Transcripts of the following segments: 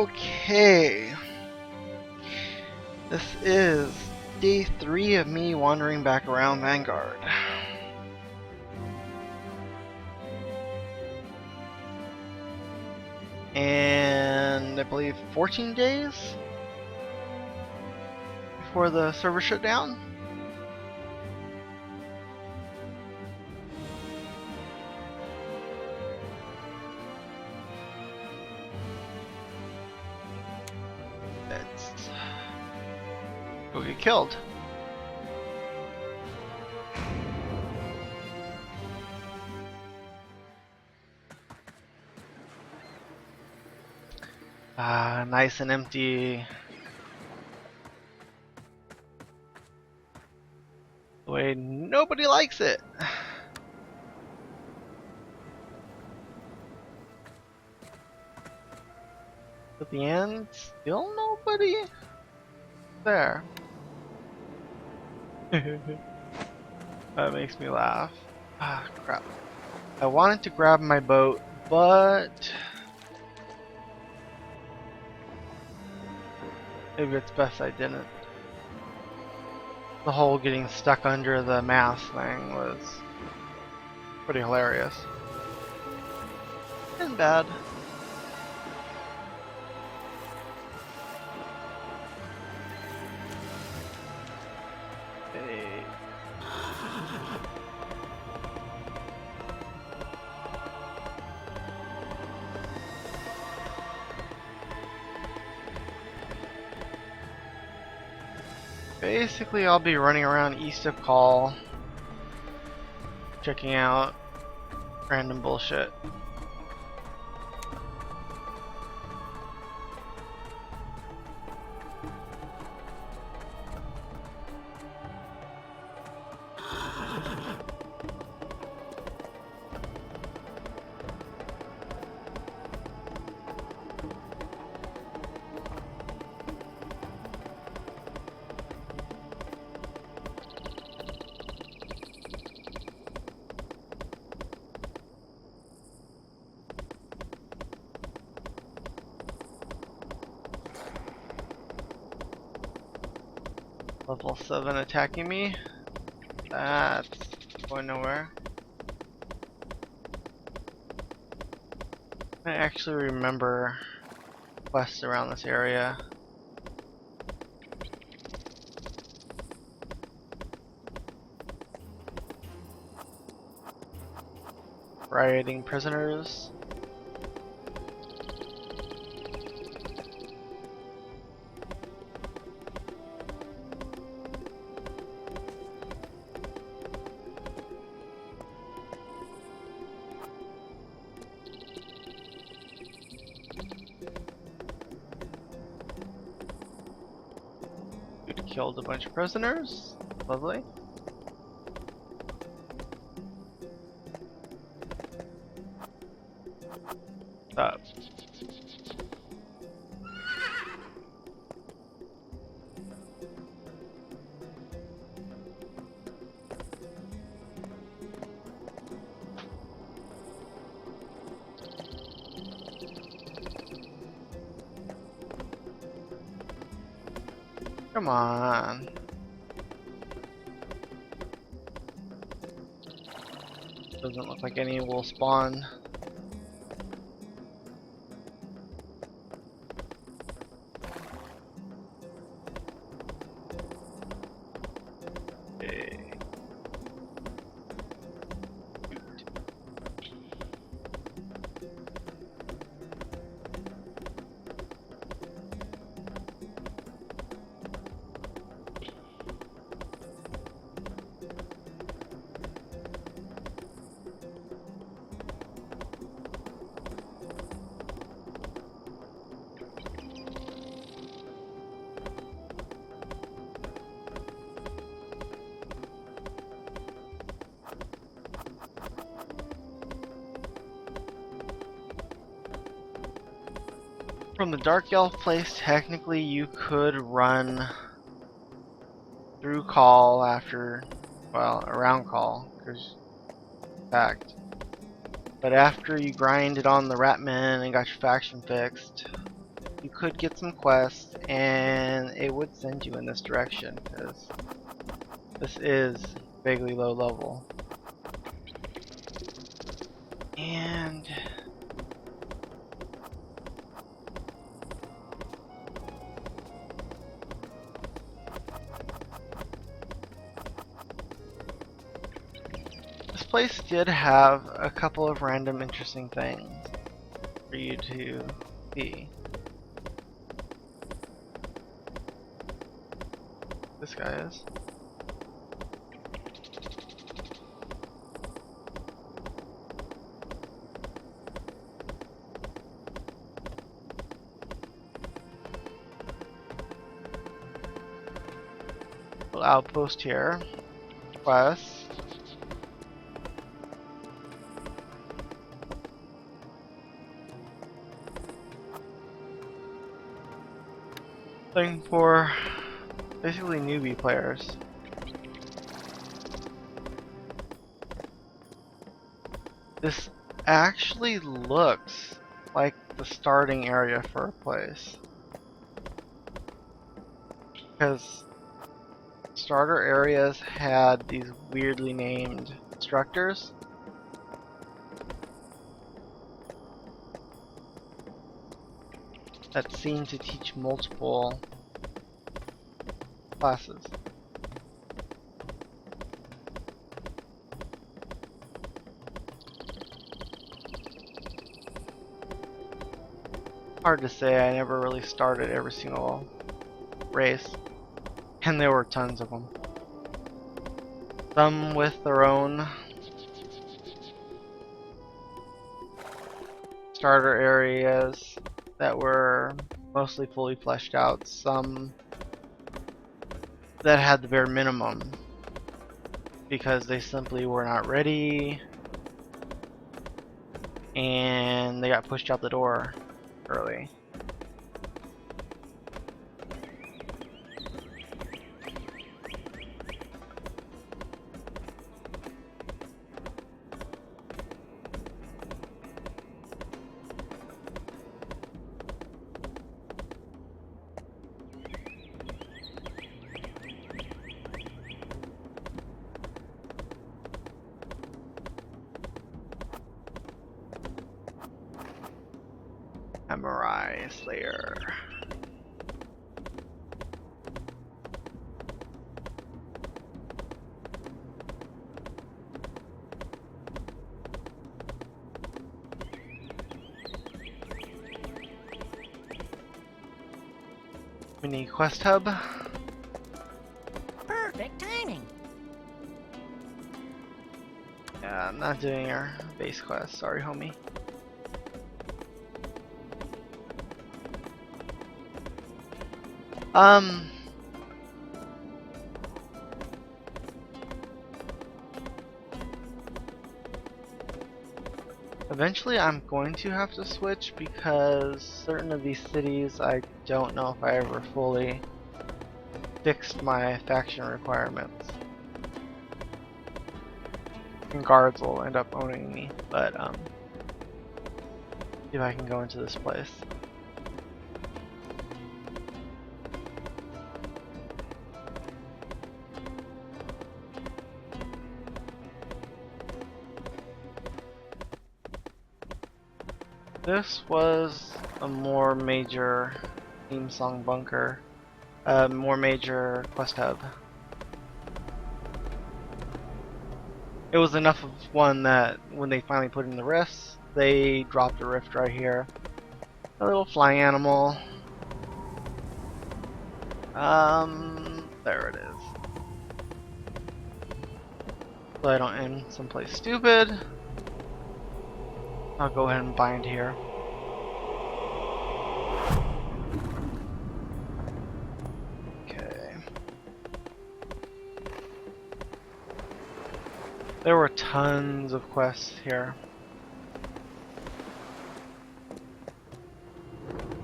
Okay. This is day 3 of me wandering back around Vanguard. And I believe 14 days before the server shut down. Let's go get killed. Nice and empty. The way nobody likes it. At the end, still nobody there. That makes me laugh. Ah, crap. I wanted to grab my boat, but maybe it's best I didn't. The whole getting stuck under the mast thing was pretty hilarious. And bad. Hey. Basically, I'll be running around east of Call, checking out random bullshit. Level 7 attacking me. That's going nowhere. I actually remember quests around this area. Rioting prisoners. Killed a bunch of prisoners. Lovely. Up. Come on. Doesn't look like any will spawn. Okay. From the Dark Elf place, technically you could run through Call after, well, around Call, because fact. But after you grinded on the Ratman and got your faction fixed, you could get some quests, and it would send you in this direction, because this is vaguely low level. And this place did have a couple of random interesting things for you to see. This guy is. Little outpost here. Quest. Thing for basically newbie players. This actually looks like the starting area for a place, because starter areas had these weirdly named structures. That seem to teach multiple classes. Hard to say, I never really started every single race, and there were tons of them. Some with their own starter areas that were mostly fully fleshed out, some that had the bare minimum because they simply were not ready and they got pushed out the door early. Samurai Slayer. Mini quest hub. Perfect timing. Yeah, I'm not doing our base quest. Sorry, homie. Eventually I'm going to have to switch because certain of these cities I don't know if I ever fully fixed my faction requirements. And guards will end up owning me, but see if I can go into this place. This was a more major theme song bunker, more major quest hub. It was enough of one that when they finally put in the rifts, they dropped a rift right here. A little flying animal. There it is. So I don't end someplace stupid. I'll go ahead and bind here. Okay. There were tons of quests here.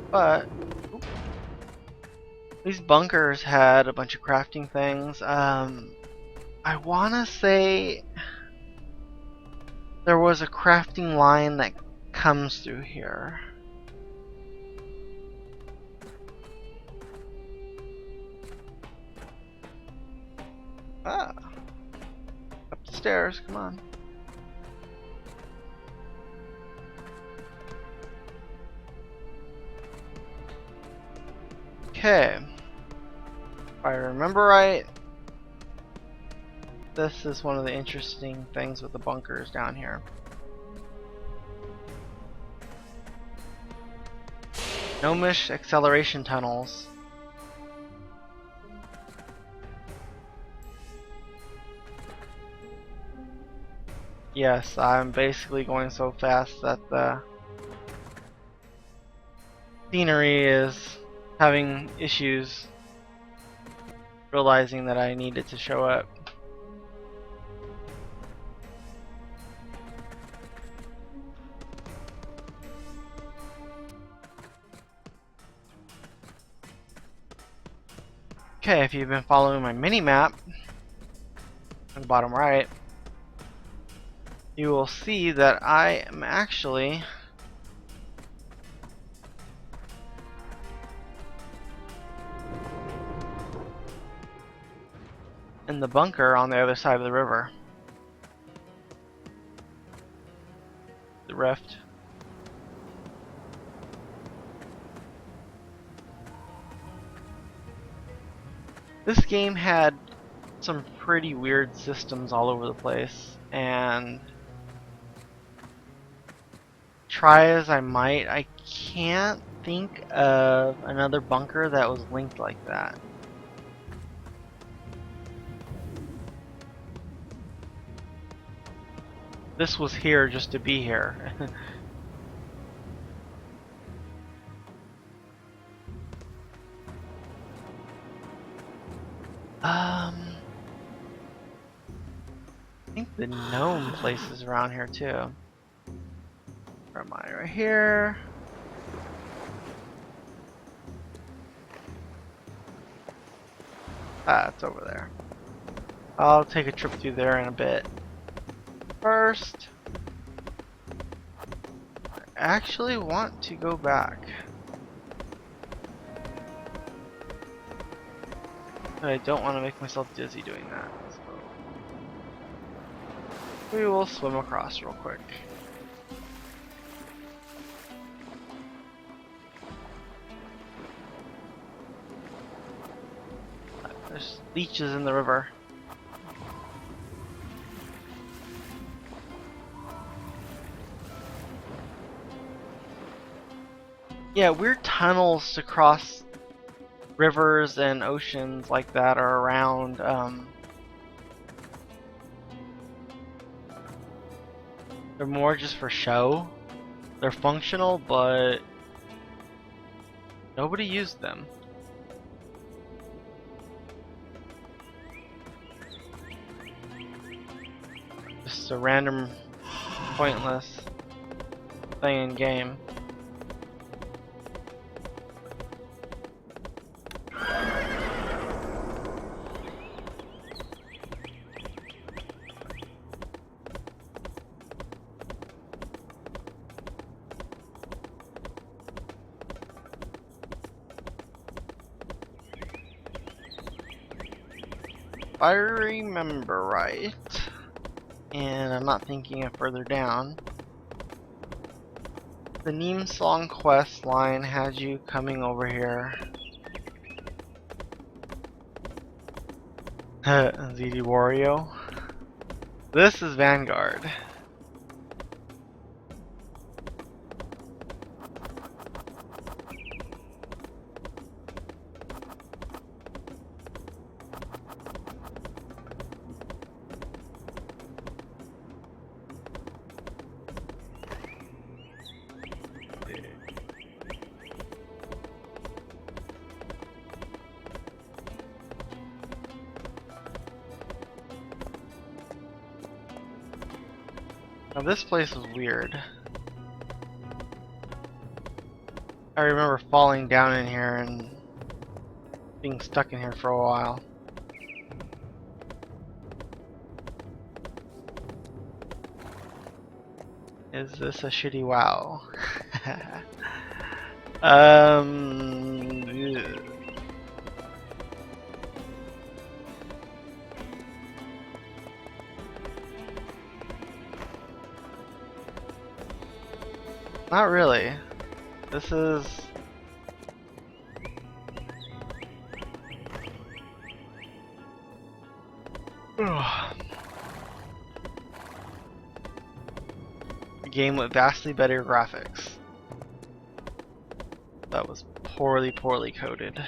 But these bunkers had a bunch of crafting things. I wanna say there was a crafting line that comes through here. upstairs. Come on. Okay. If I remember right, this is one of the interesting things with the bunkers down here. Gnomish acceleration tunnels. Yes, I'm basically going so fast that the scenery is having issues realizing that I needed to show up. Okay, if you've been following my mini-map on the bottom right, you will see that I am actually in the bunker on the other side of the river. The rift. This game had some pretty weird systems all over the place, and try as I might, I can't think of another bunker that was linked like that. This was here just to be here. I think the gnome place is around here too. Where am I? Right here. Ah, it's over there. I'll take a trip through there in a bit. First, I actually want to go back. But I don't want to make myself dizzy doing that. So we will swim across real quick. There's leeches in the river. Yeah, weird tunnels to cross rivers and oceans like that are around. They're more just for show. They're functional, but nobody used them. Just a random, pointless thing in game. If I remember right, and I'm not thinking of further down, the Neem Song quest line had you coming over here. ZD Wario. This is Vanguard. Now this place is weird. I remember falling down in here and being stuck in here for a while. Is this a shitty WoW? Yeah. Not really. This is... a game with vastly better graphics. That was poorly coded.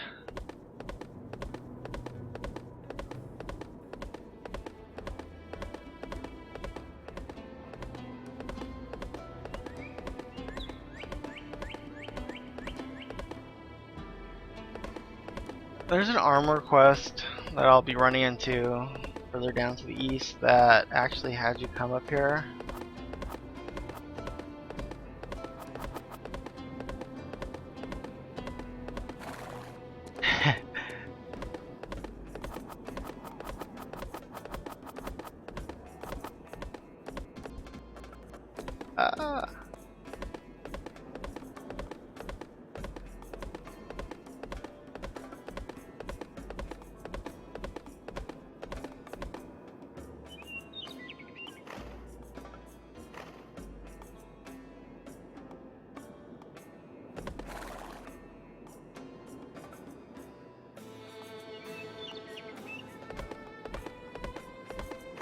There's an armor quest that I'll be running into further down to the east that actually had you come up here.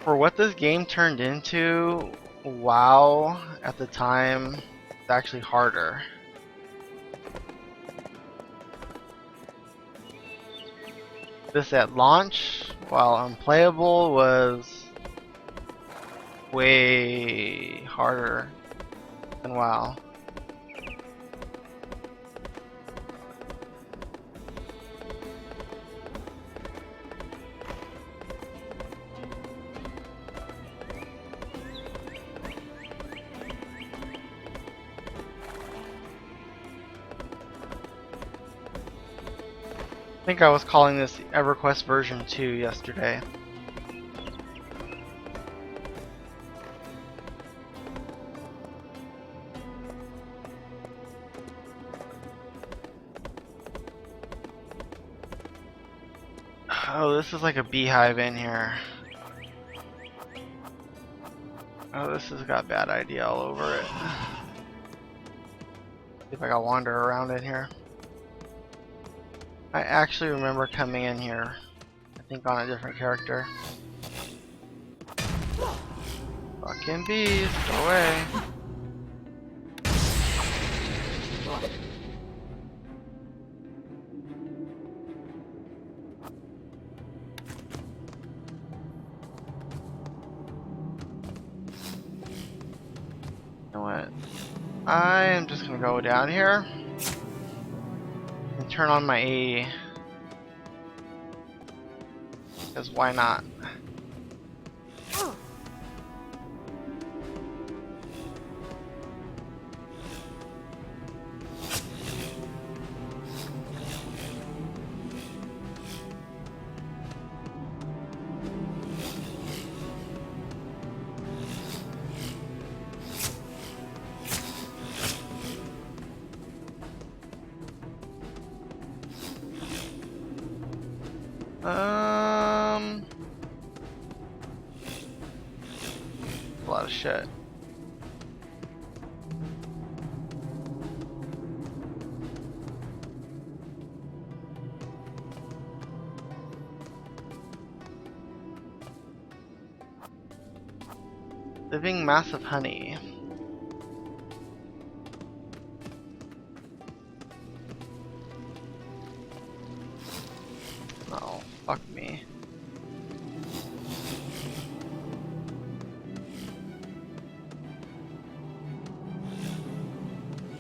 For what this game turned into, WoW at the time, it's actually harder. This at launch, while unplayable, was way harder than WoW. I think I was calling this EverQuest version 2 yesterday. Oh, this is like a beehive in here. Oh, this has got bad idea all over it. See if I can wander around in here. I actually remember coming in here, I think on a different character. Fucking bees, go away. You know what? I am just gonna go down here. Turn on my AE, because why not? A lot of shit. Living mass of honey. Oh, fuck me.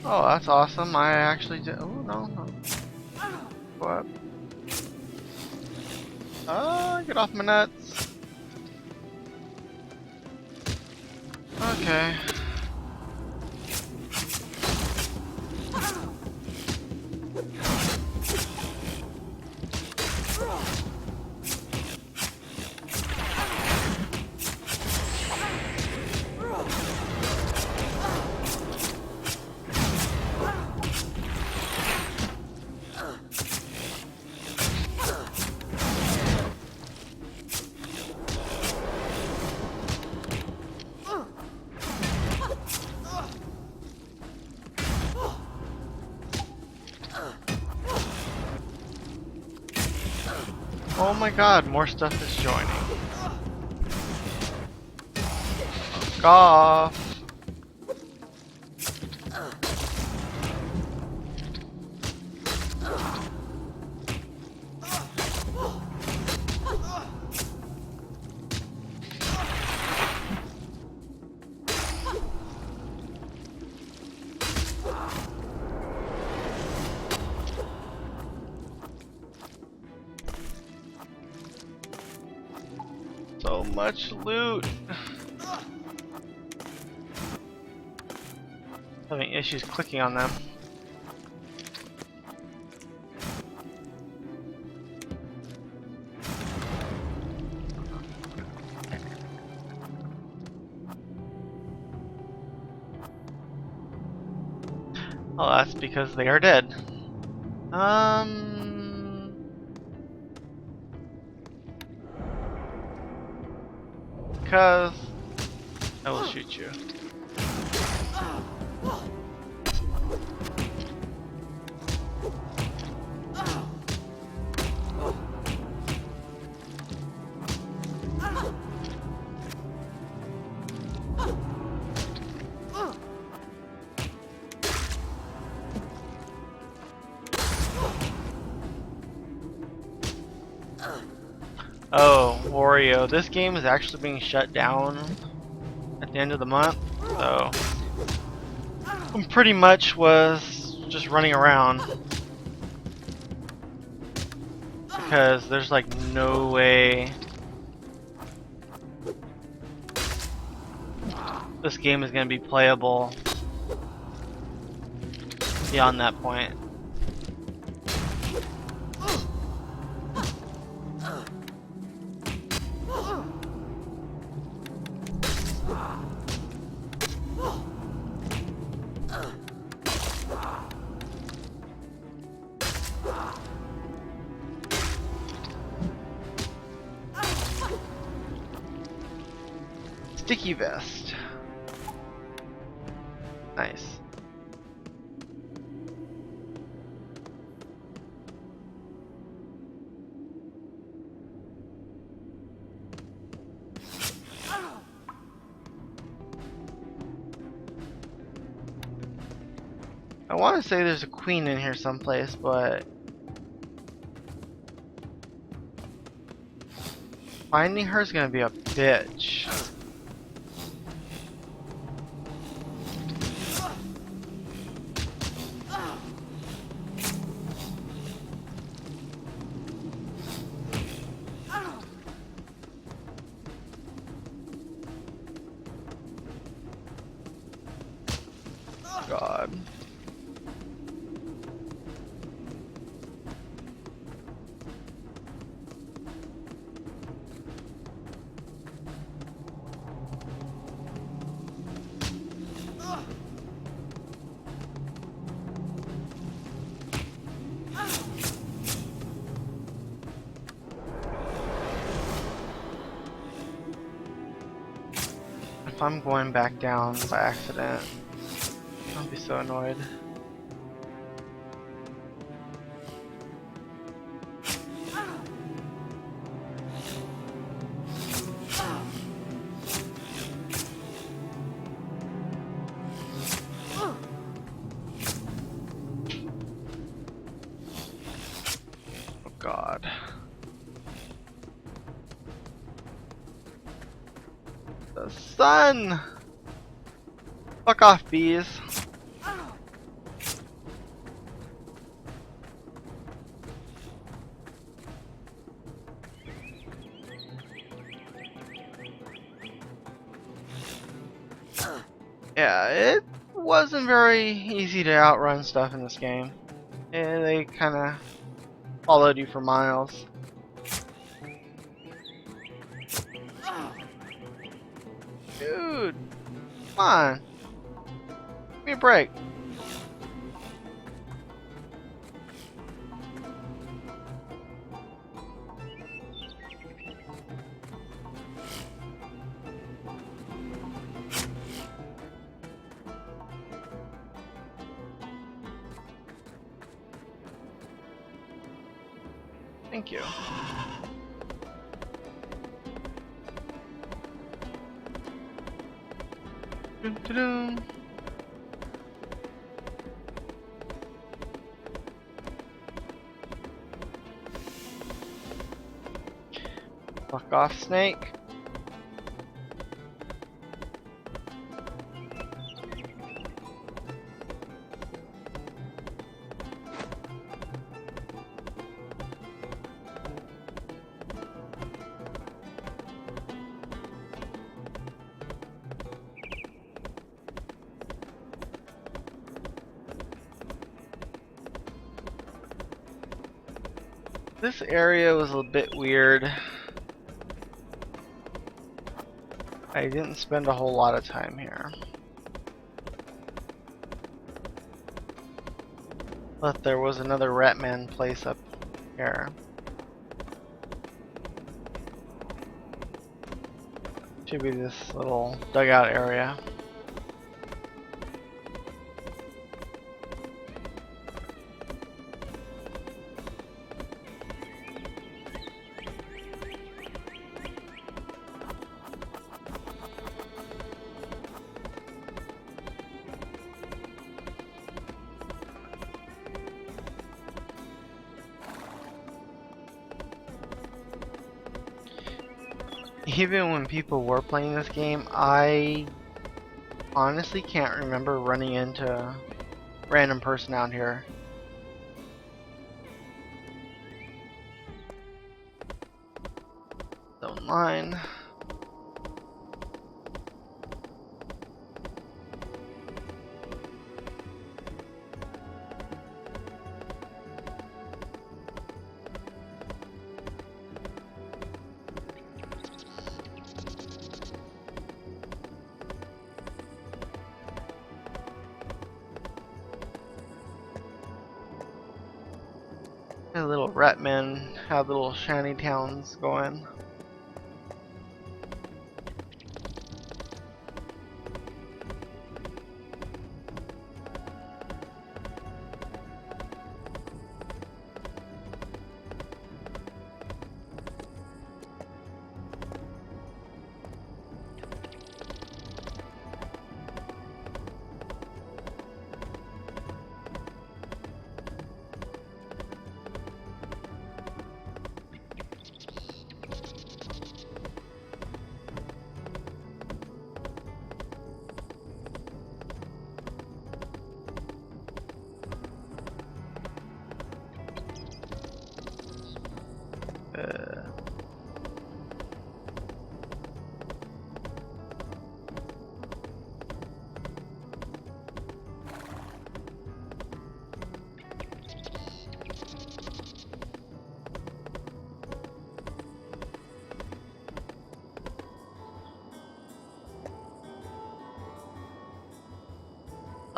Oh, that's awesome. I actually did. Oh, no. Go up. Get off my nuts. Okay. Oh my god, more stuff is joining. Fuck off. So much loot. Having issues clicking on them. Oh, that's because they are dead. Because I will shoot you. Oh, Wario, this game is actually being shut down at the end of the month, so I pretty much was just running around because there's like no way this game is going to be playable beyond that point. Sticky vest. Nice. I want to say there's a queen in here someplace, but finding her is gonna be a bitch. God. If I'm going back down by accident, I'll be so annoyed. Oh God. The sun! Fuck off, bees. Yeah, it wasn't very easy to outrun stuff in this game. And they kinda followed you for miles. Dude, come on. Give me a break. Thank you. Doo-doo-doo. Fuck off, snake. This area was a bit weird. I didn't spend a whole lot of time here. But there was another Ratman place up here. Should be this little dugout area. Even when people were playing this game, I honestly can't remember running into a random person out here. Don't mind. The little Ratmen have little shanty towns going.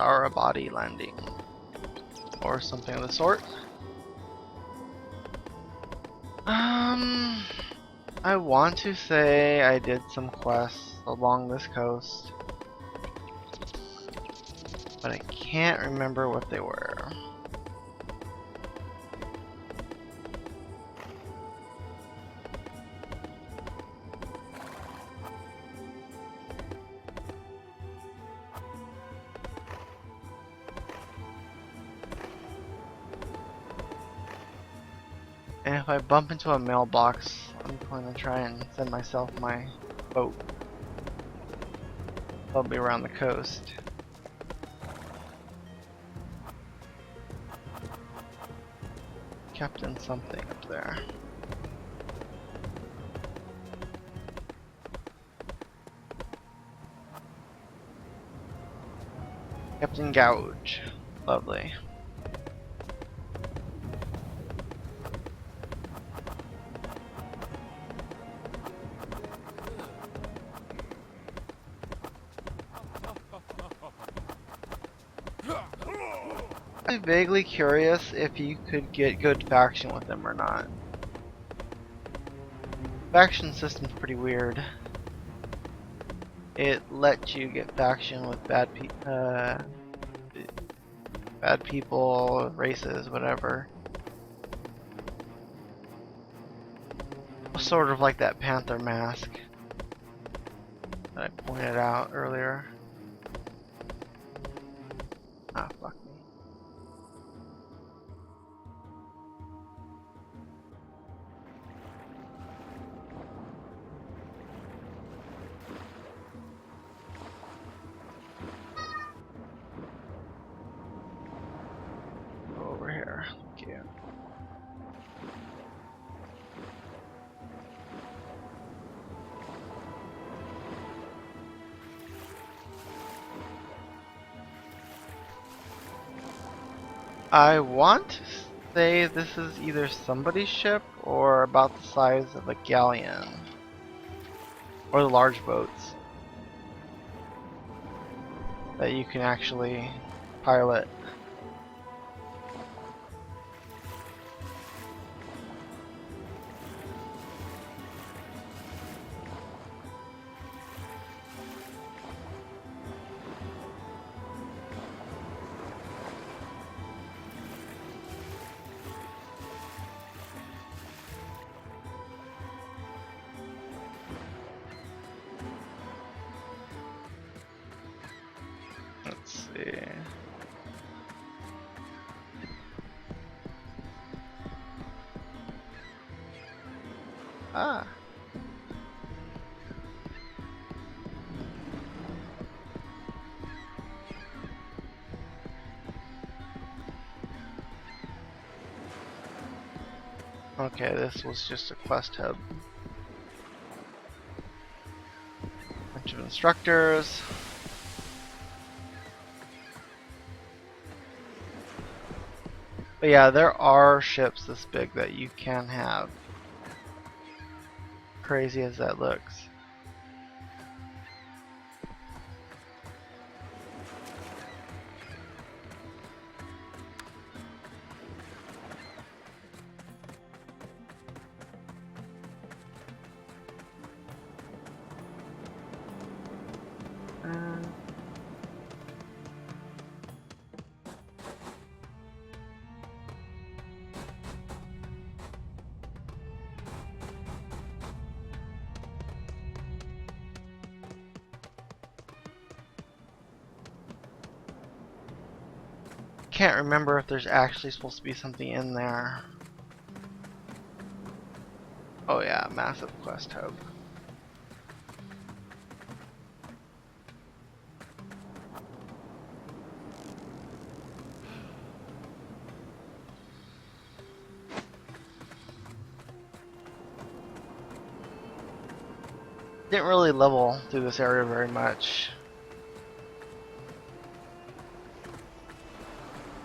Or a body landing, or something of the sort. I want to say I did some quests along this coast, but I can't remember what they were. And if I bump into a mailbox, I'm going to try and send myself my boat. Probably around the coast. Captain something up there. Captain Gouge. Lovely. I'm vaguely curious if you could get good faction with them or not. Faction system's pretty weird. It lets you get faction with bad people, races, whatever. Sort of like that Panther mask that I pointed out earlier. you. I want to say this is either somebody's ship or about the size of a galleon. Or the large boats that you can actually pilot. Let's see. Ah. Okay, this was just a quest hub. Bunch of instructors. But yeah, there are ships this big that you can have. Crazy as that looks. Can't remember if there's actually supposed to be something in there. Oh yeah, massive quest hub. Didn't really level through this area very much.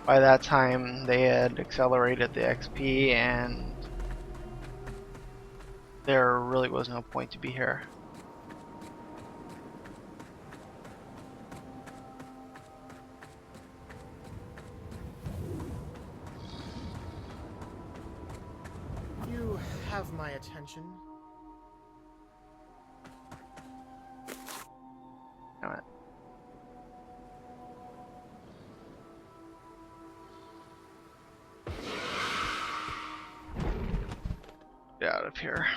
By that time, they had accelerated the XP, and there really was no point to be here. You have my attention. Damn it. Get out of here.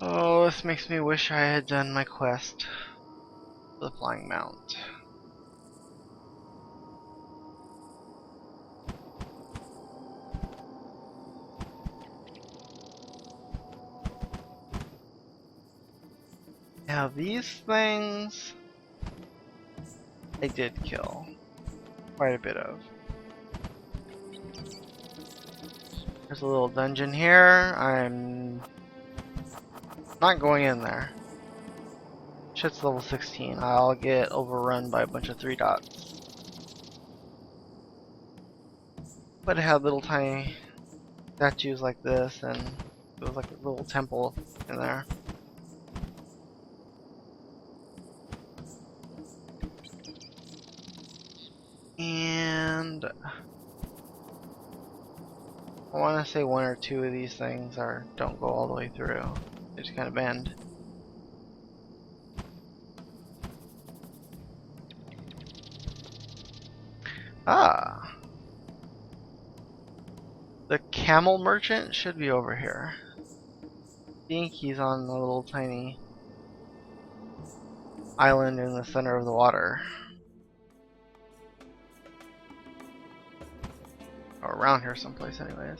Oh, this makes me wish I had done my quest for the flying mount. Now these things I did kill quite a bit of. There's a little dungeon here. I'm not going in there. Shit's level 16. I'll get overrun by a bunch of 3 dots. But it had little tiny statues like this, and it was like a little temple in there. And I want to say 1 or 2 of these things don't go all the way through. They just kind of bend. Ah! The camel merchant should be over here. think he's on a little tiny island in the center of the water. Or around here someplace anyways.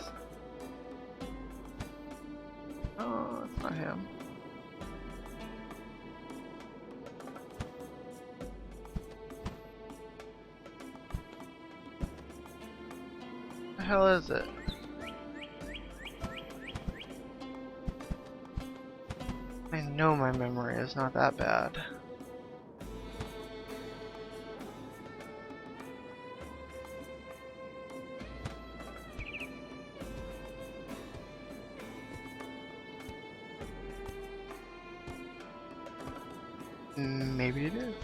Oh, it's not him. What the hell is it? I know my memory is not that bad. Maybe it is.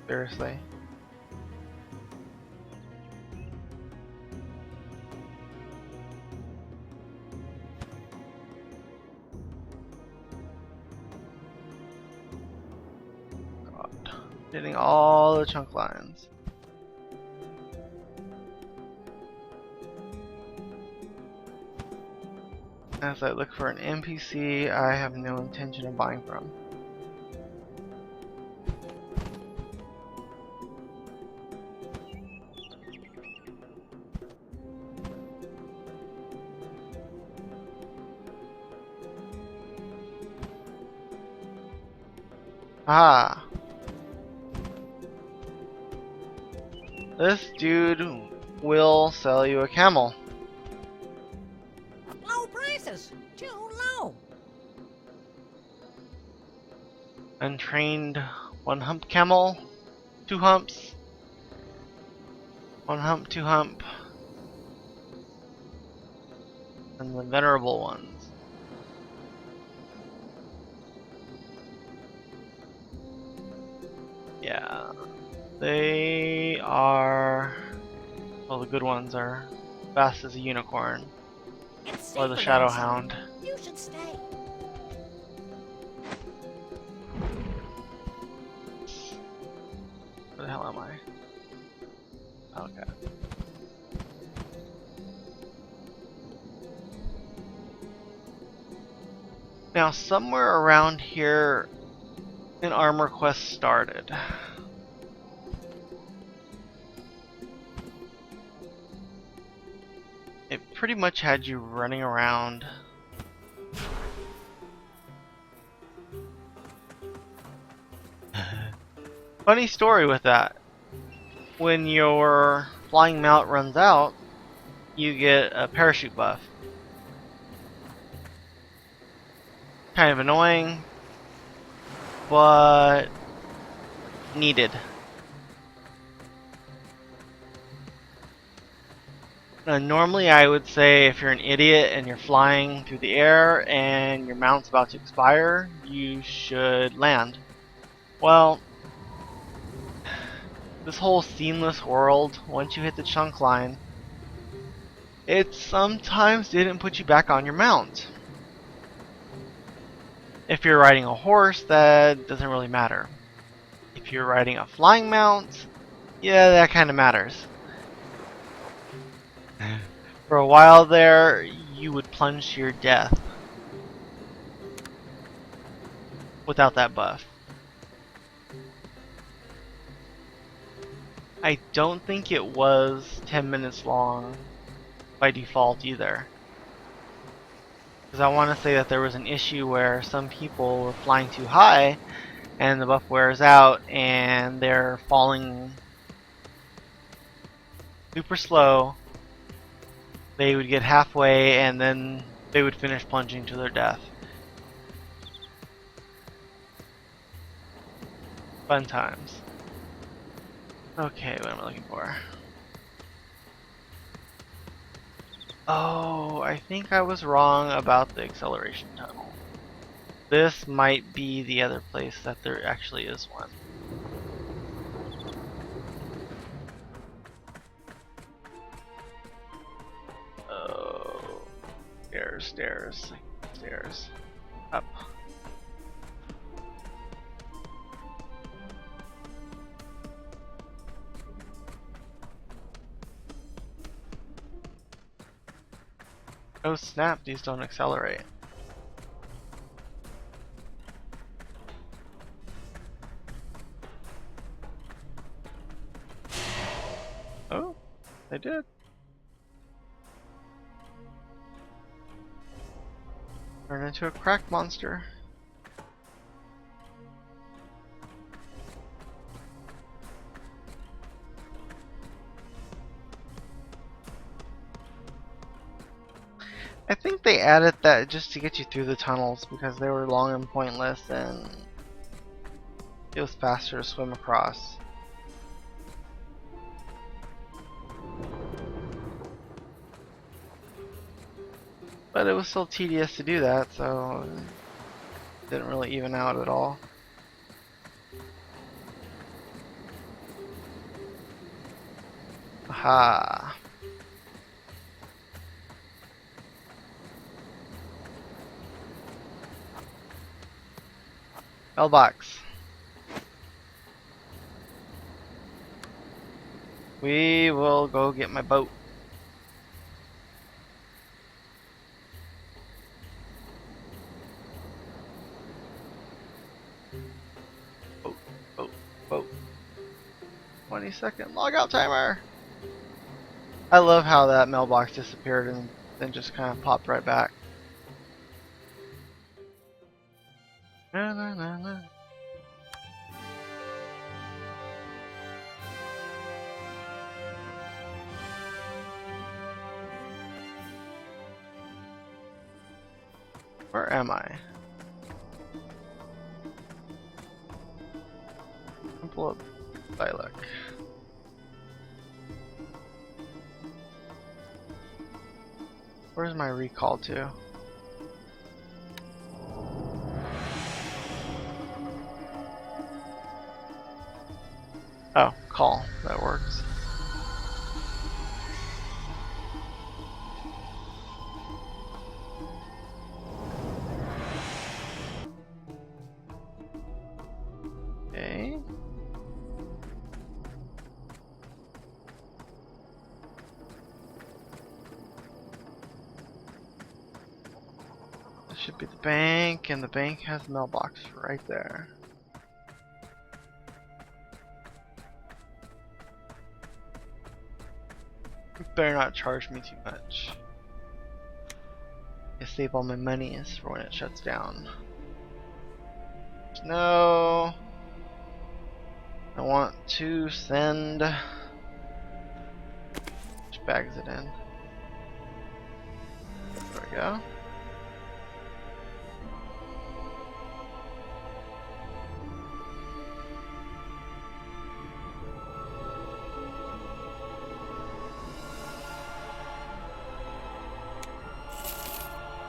Seriously. God. Hitting all the chunk lines. As I look for an NPC I have no intention of buying from. Ah. This dude will sell you a camel. Low prices, too low. Untrained one hump camel, 2 humps, 1 hump, 2 hump, and the venerable ones. Yeah, they are. Well, the good ones are fast as a unicorn, It's or the safer shadow than some. hound. You should stay. Where the hell am I? Okay. Now, somewhere around here, an armor quest started. It pretty much had you running around. Funny story with that. When your flying mount runs out, you get a parachute buff. Kind of annoying, but needed. Normally I would say if you're an idiot and you're flying through the air and your mount's about to expire, you should land. Well, this whole seamless world, once you hit the chunk line, it sometimes didn't put you back on your mount. If you're riding a horse, that doesn't really matter. If you're riding a flying mount, yeah, that kind of matters. For a while there, you would plunge to your death without that buff. I don't think it was 10 minutes long by default either. Because I want to say that there was an issue where some people were flying too high and the buff wears out and they're falling super slow. They would get halfway and then they would finish plunging to their death. Fun times. Okay, what am I looking for? Oh, I think I was wrong about the acceleration tunnel. This might be the other place that there actually is one. Oh, stairs, stairs, stairs, up. Oh snap, these don't accelerate. Oh, they did. Turn into a crack monster. I think they added that just to get you through the tunnels because they were long and pointless and it was faster to swim across. But it was still tedious to do that, so it didn't really even out at all. Aha. Mailbox. We will go get my boat. Boat, boat, boat. 20-second logout timer. I love how that mailbox disappeared and then just kind of popped right back. Na, na, na, na. Where am I? Temple of Lilac. Where's my recall to? Oh, call. That works. Okay. This should be the bank, and the bank has the mailbox right there. Better not charge me too much. I save all my monies for when it shuts down. No. I want to send. Which bag is it in? There we go.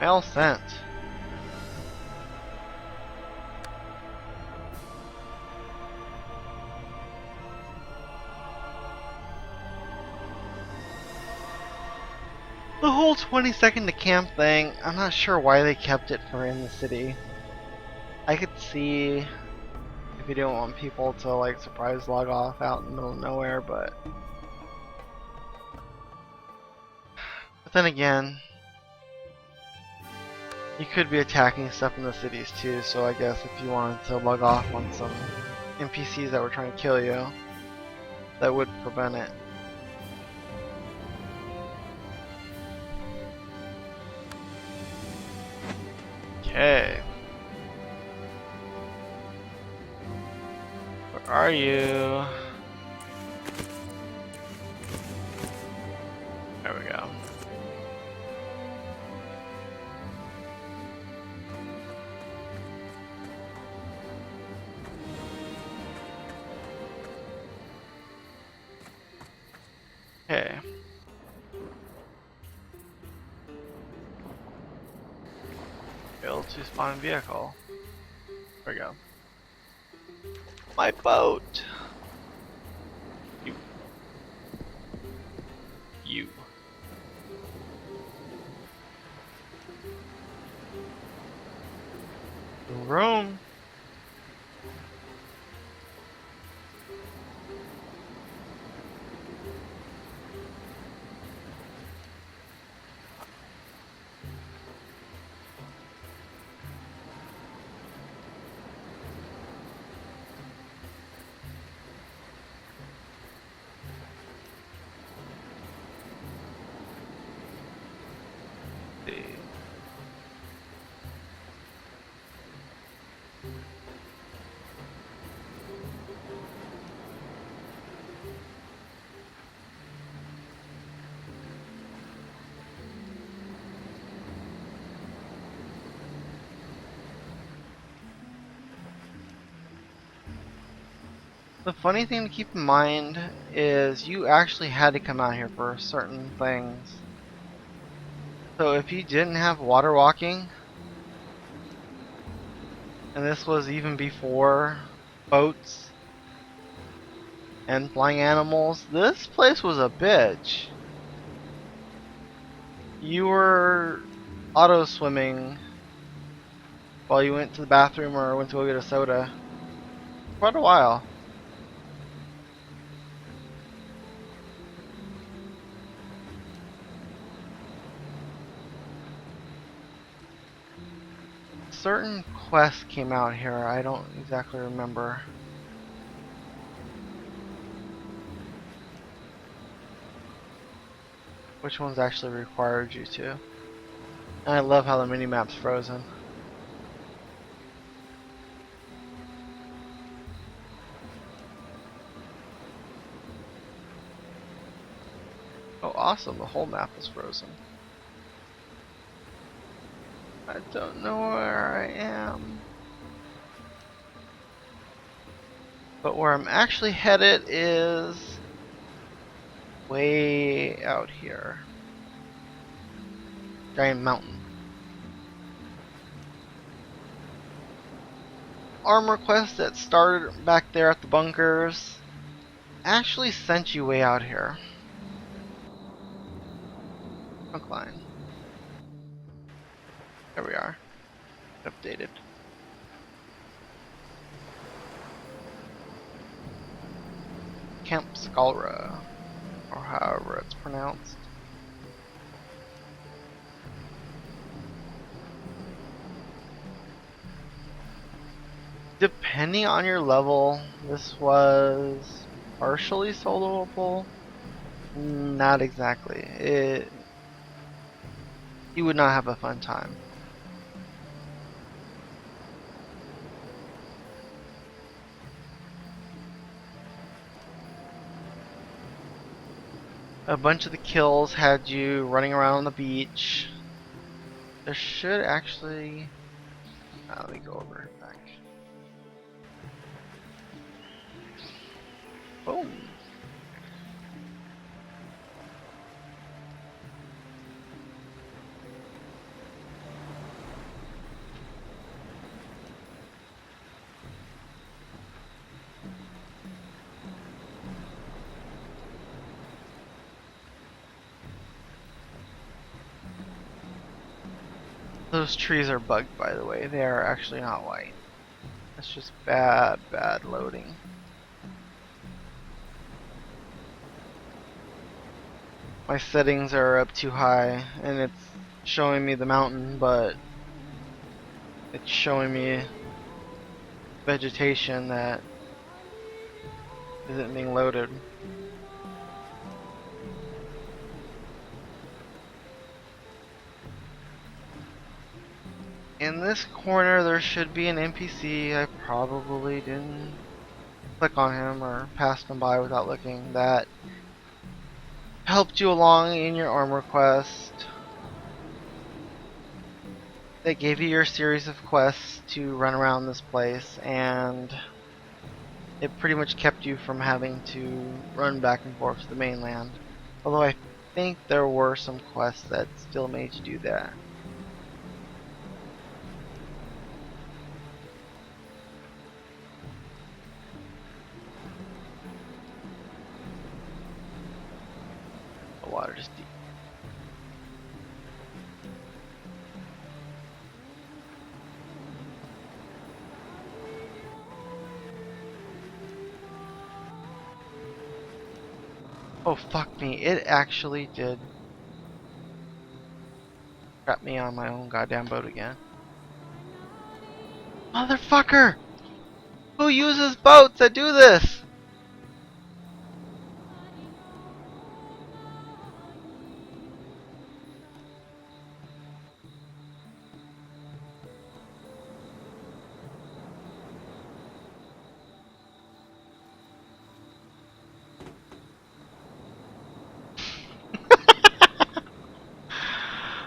Mail sent. The whole 20-second to camp thing, I'm not sure why they kept it for in the city. I could see if you didn't want people to like surprise log off out in the middle of nowhere, but then again, you could be attacking stuff in the cities too, so I guess if you wanted to log off on some NPCs that were trying to kill you, that would prevent it. Okay. Where are you? There we go. Okay. Failed to spawn vehicle. There we go. My boat. You. Room. The funny thing to keep in mind is you actually had to come out here for certain things. So if you didn't have water walking, and this was even before boats and flying animals, this place was a bitch. You were auto swimming while you went to the bathroom or went to go get a soda for quite a while. Certain quests came out here, I don't exactly remember. Which ones actually required you to. And I love how the minimap's frozen. Oh awesome, the whole map is frozen. I don't know where I am. But where I'm actually headed is way out here. Giant mountain. Armor quest that started back there at the bunkers actually sent you way out here. Climb. There we are. Updated. Camp Skalra, or however it's pronounced. Depending on your level, this was partially soloable. Not exactly. You would not have a fun time. A bunch of the kills had you running around on the beach. There should actually... let me go over it back. Boom. Those trees are bugged, by the way. They are actually not white. That's just bad loading. My settings are up too high, and it's showing me the mountain, but it's showing me vegetation that isn't being loaded. In this corner there should be an NPC. I probably didn't click on him or passed him by without looking. That helped you along in your armor quest. They gave you your series of quests to run around this place, and it pretty much kept you from having to run back and forth to the mainland. Although I think there were some quests that still made you do that. Where does the... Oh, fuck me. It actually did trap me on my own goddamn boat again. Motherfucker! Who uses boats that do this?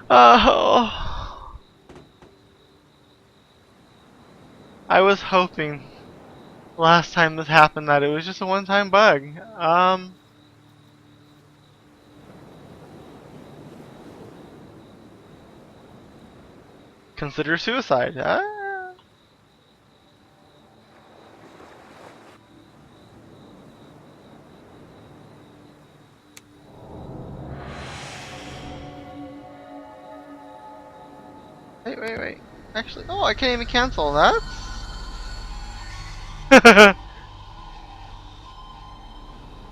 Oh, I was hoping last time this happened that it was just a one-time bug. Consider suicide. Wait. Actually, oh, I can't even cancel that.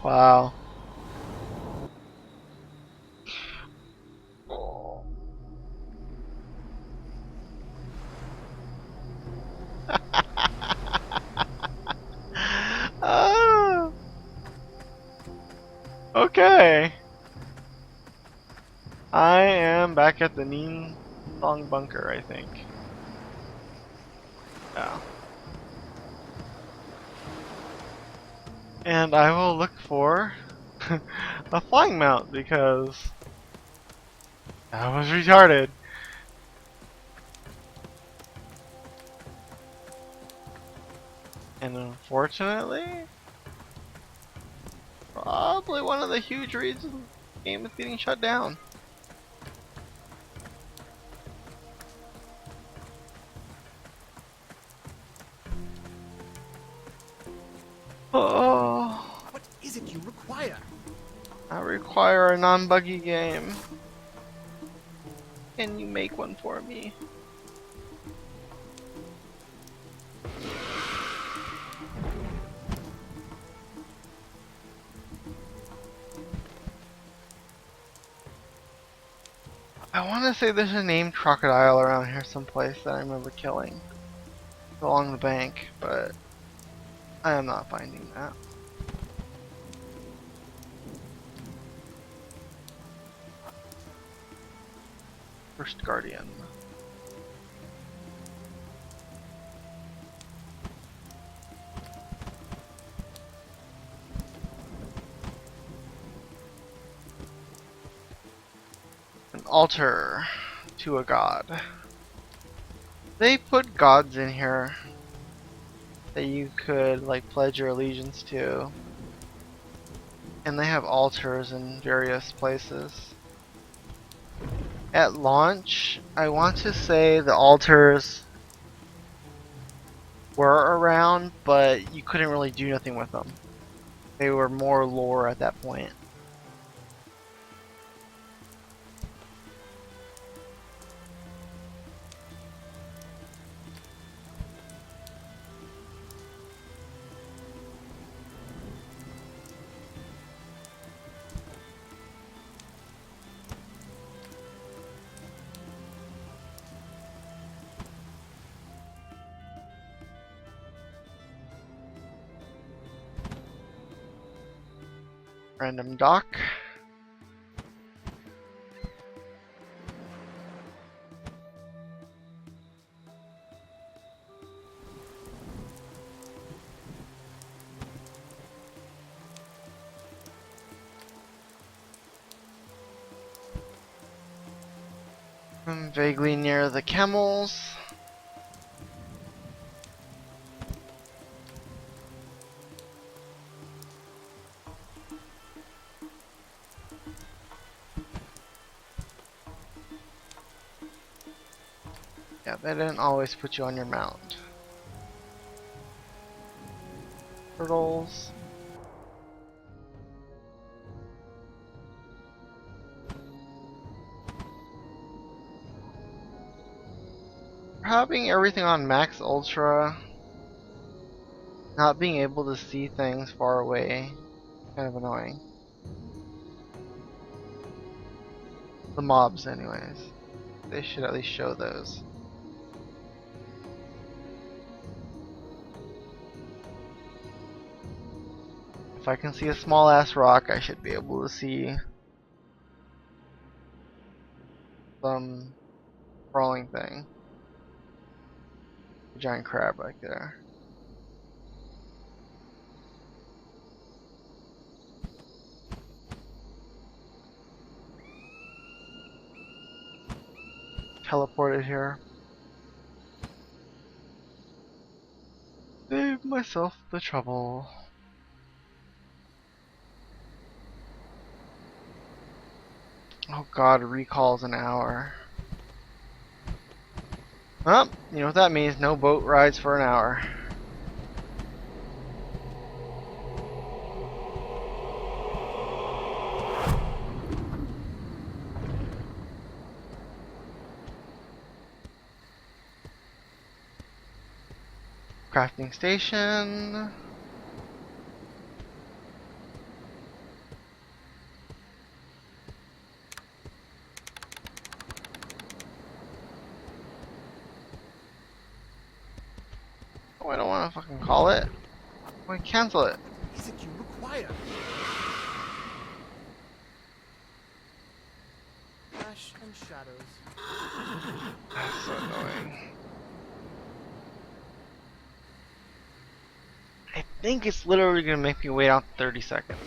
Wow. Oh, okay. I am back at the Neen Song Bunker, I think. Yeah. And I will look for a flying mount because that was retarded. And unfortunately, probably one of the huge reasons the game is getting shut down. Oh, What is it you require? I require a non-buggy game. Can you make one for me? I want to say there's a named crocodile around here someplace that I remember killing along the bank, but I am not finding that. First Guardian. An altar to a god. They put gods in here that you could like pledge your allegiance to, and they have altars in various places. At launch, I want to say the altars were around, but you couldn't really do nothing with them. They were more lore at that point. Random dock. I'm vaguely near the camels. Yeah, they didn't always put you on your mount. Turtles. Having everything on max ultra, not being able to see things far away, kind of annoying. The mobs anyways. They should at least show those. If I can see a small ass rock, I should be able to see some crawling thing. A giant crab right there. Teleported here. Save myself the trouble. Oh god, recall's an hour. Well, you know what that means, no boat rides for an hour. Crafting station. Oh, I don't want to fucking call it. I want to cancel it. Is it you require? Flash and shadows. That's so annoying. I think it's literally gonna make me wait out 30 seconds.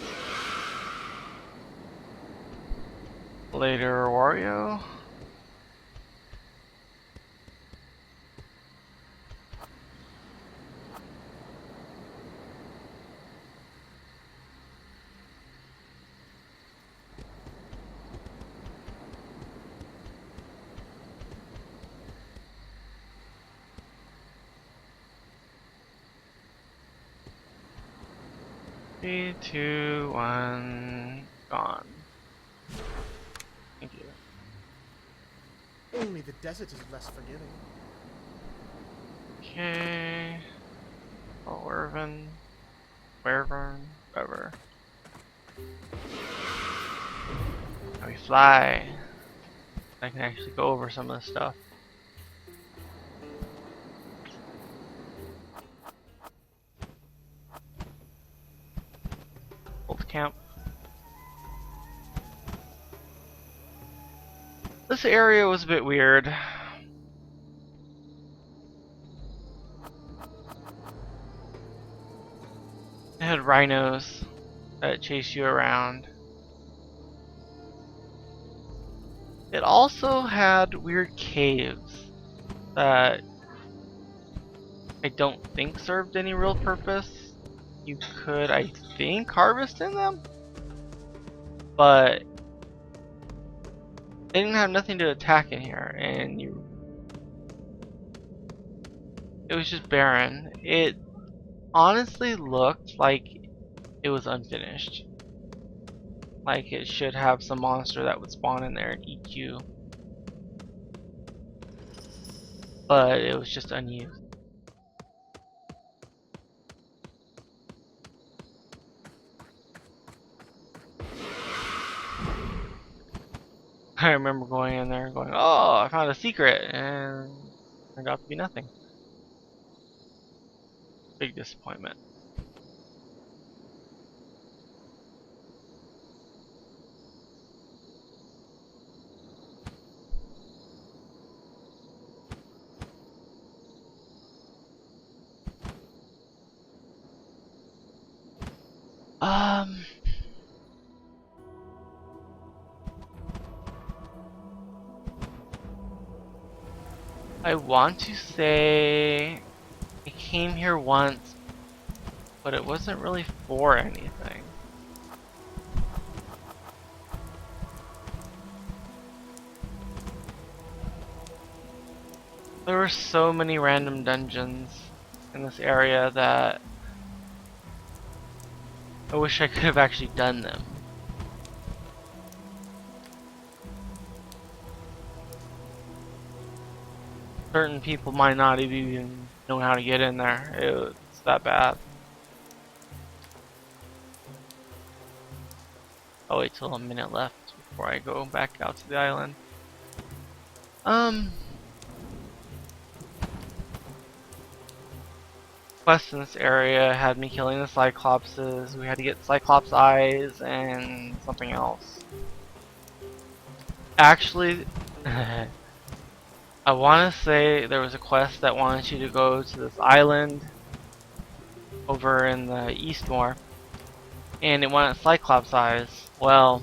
Later, Wario. Three, two, one, gone. Thank you. Only the desert is less forgiving. Okay. Oh, Werven. Whatever. Now we fly. I can actually go over some of this stuff. Old camp. This area was a bit weird. It had rhinos that chase you around. It also had weird caves that I don't think served any real purpose. You could, I think, harvest in them, but they didn't have nothing to attack in here, and it was just barren. It honestly looked like it was unfinished. Like it should have some monster that would spawn in there and eat you. But it was just unused. I remember going in there and going, oh, I found a secret, and it turned out to be nothing. Big disappointment. I want to say I came here once, but it wasn't really for anything. There were so many random dungeons in this area that I wish I could have actually done them. certain people might not even know how to get in there. It's that bad. I'll wait till a minute left before I go back out to the island. Quest in this area had me killing the Cyclopses. We had to get Cyclops eyes and something else. Actually, I want to say there was a quest that wanted you to go to this island over in the east more, and it wanted Cyclops eyes. Well,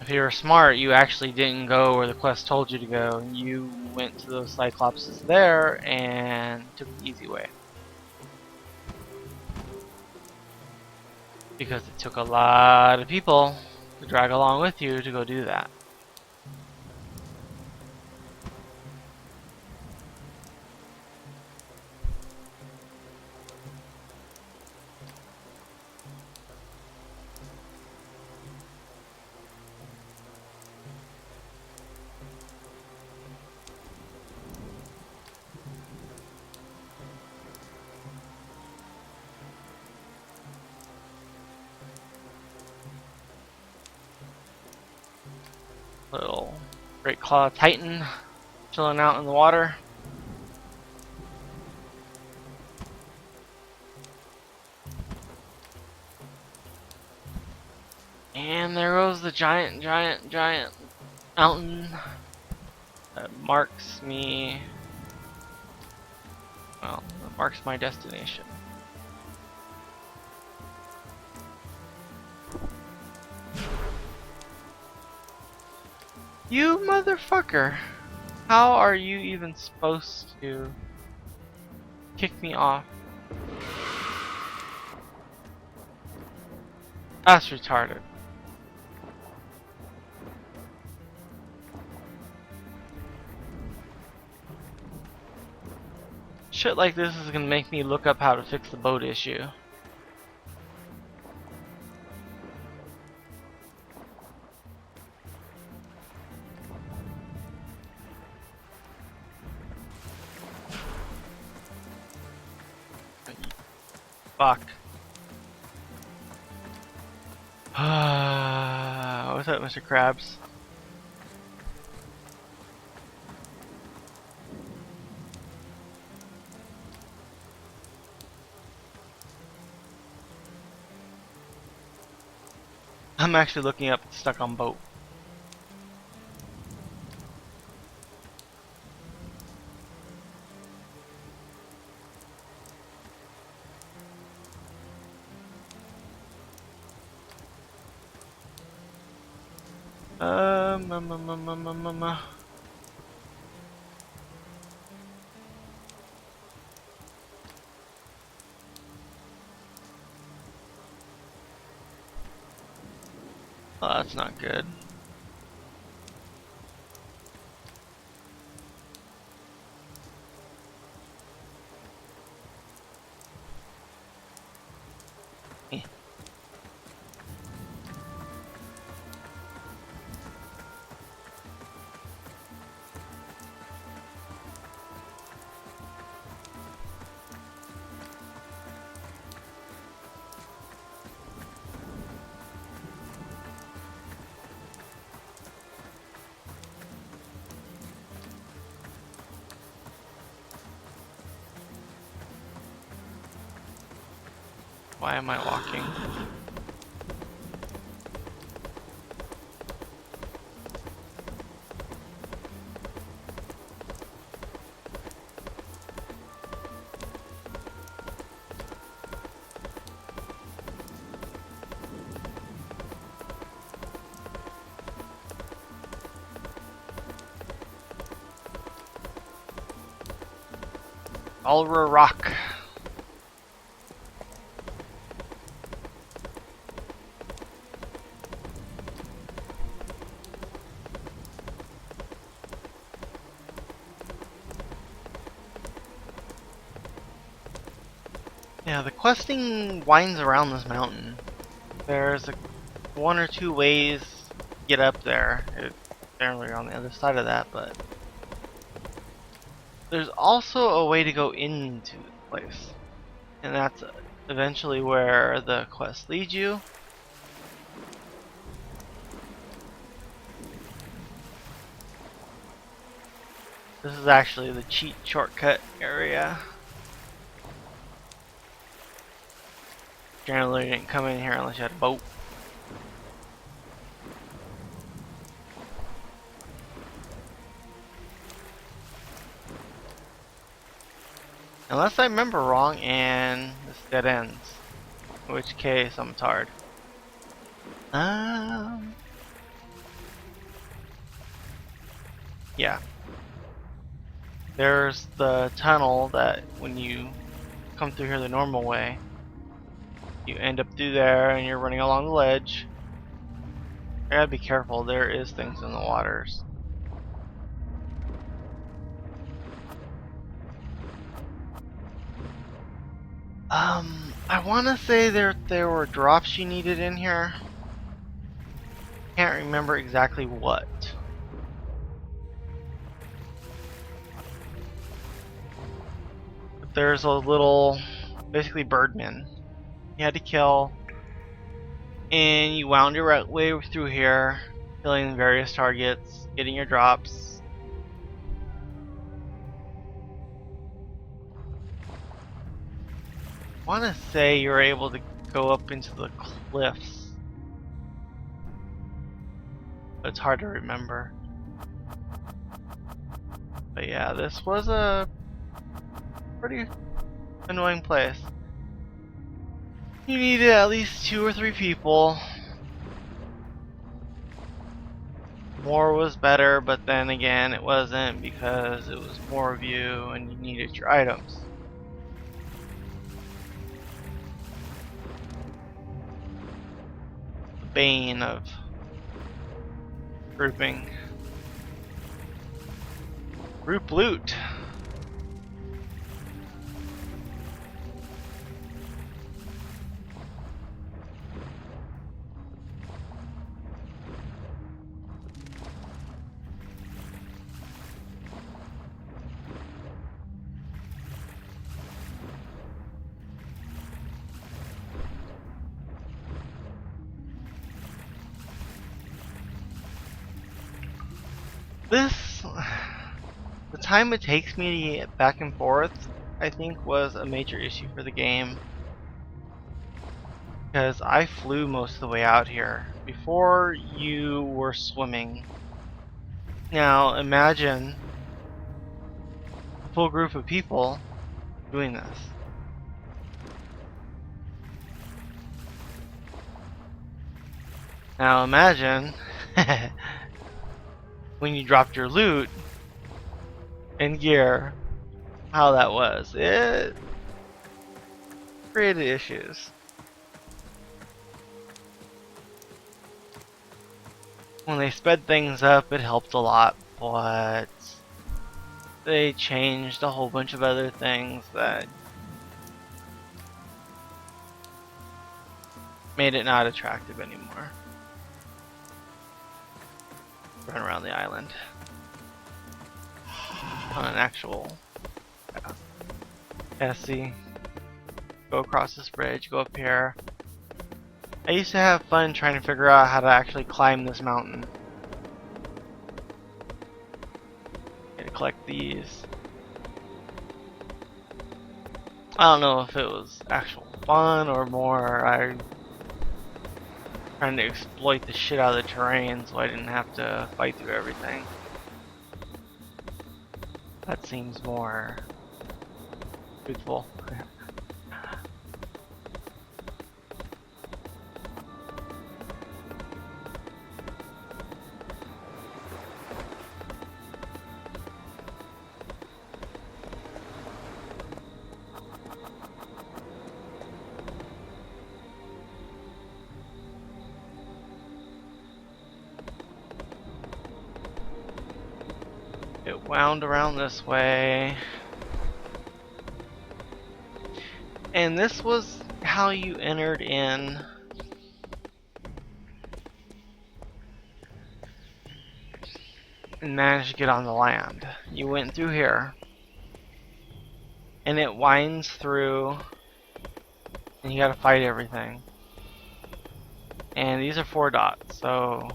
if you were smart, you actually didn't go where the quest told you to go. You went to those Cyclopses there and took the easy way. Because it took a lot of people to drag along with you to go do that. Little Great Claw Titan chilling out in the water. And there goes the giant mountain that marks me. Well, that marks my destination. You motherfucker! How are you even supposed to kick me off? That's retarded. Shit like this is gonna make me look up how to fix the boat issue. Fuck. What's up, Mr. Krabs? I'm actually looking up stuck on boat. Oh, that's not good. Why am I walking? Alra Rock. Yeah, the questing winds around this mountain. There's one or two ways to get up there. It's generally on the other side of that, but there's also a way to go into the place, and that's eventually where the quest leads you. This is actually the cheat shortcut area. Generally, you didn't come in here unless you had a boat. Unless I remember wrong and this dead ends. In which case, I'm tired. Yeah. There's the tunnel that when you come through here the normal way, you end up through there and you're running along the ledge. You gotta be careful, there is things in the waters. I wanna say there were drops you needed in here. Can't remember exactly what. But there's a little, basically birdman you had to kill, and you wound your way through here, killing various targets, getting your drops. I want to say you're able to go up into the cliffs, but it's hard to remember. But yeah, this was a pretty annoying place. You needed at least 2 or 3 people. More was better, but then again it wasn't, because it was more of you and you needed your items. The bane of grouping. Group loot. The time it takes me to get back and forth, I think, was a major issue for the game. Because I flew most of the way out here before you were swimming. Now imagine a full group of people doing this. Now imagine when you dropped your loot and gear, how that was. It created issues. When they sped things up, it helped a lot, but they changed a whole bunch of other things that made it not attractive anymore. Run around the island on an actual path. Yeah, see, go across this bridge, go up here. I used to have fun trying to figure out how to actually climb this mountain. Gotta collect these. I don't know if it was actual fun or more trying to exploit the shit out of the terrain so I didn't have to fight through everything. That seems more truthful. It wound around this way. And this was how you entered in and managed to get on the land. You went through here, and it winds through, and you gotta fight everything. And these are 4 dots, so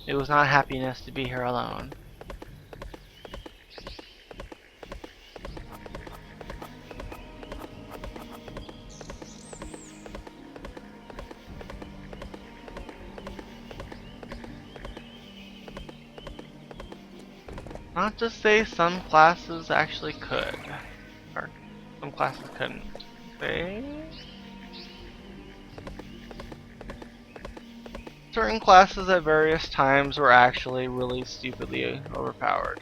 it was not happiness to be here alone. Not to say some classes actually could, or some classes couldn't. Certain classes at various times were actually really stupidly overpowered.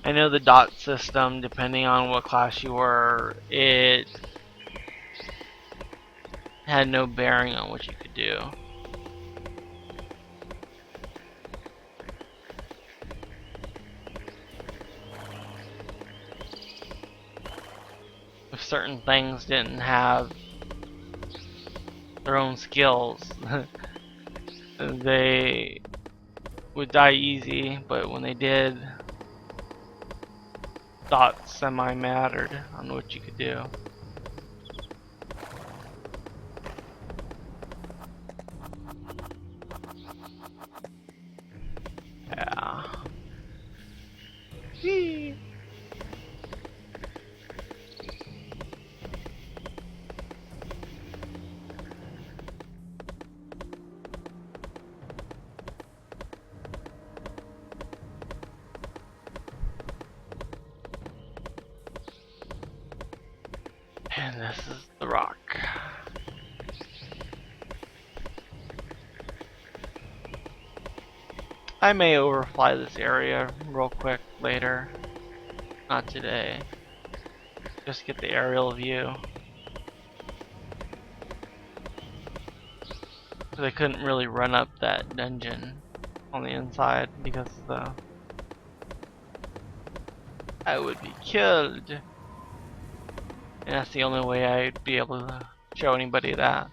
I know the dot system, depending on what class you were, it had no bearing on what you could do. If certain things didn't have their own skills, they would die easy, but when they did, dots semi-mattered on what you could do. Yeah. Whee! And this is the rock. I may overfly this area real quick later. Not today. Just get the aerial view. So they couldn't really run up that dungeon on the inside because I would be killed. And that's the only way I'd be able to show anybody that.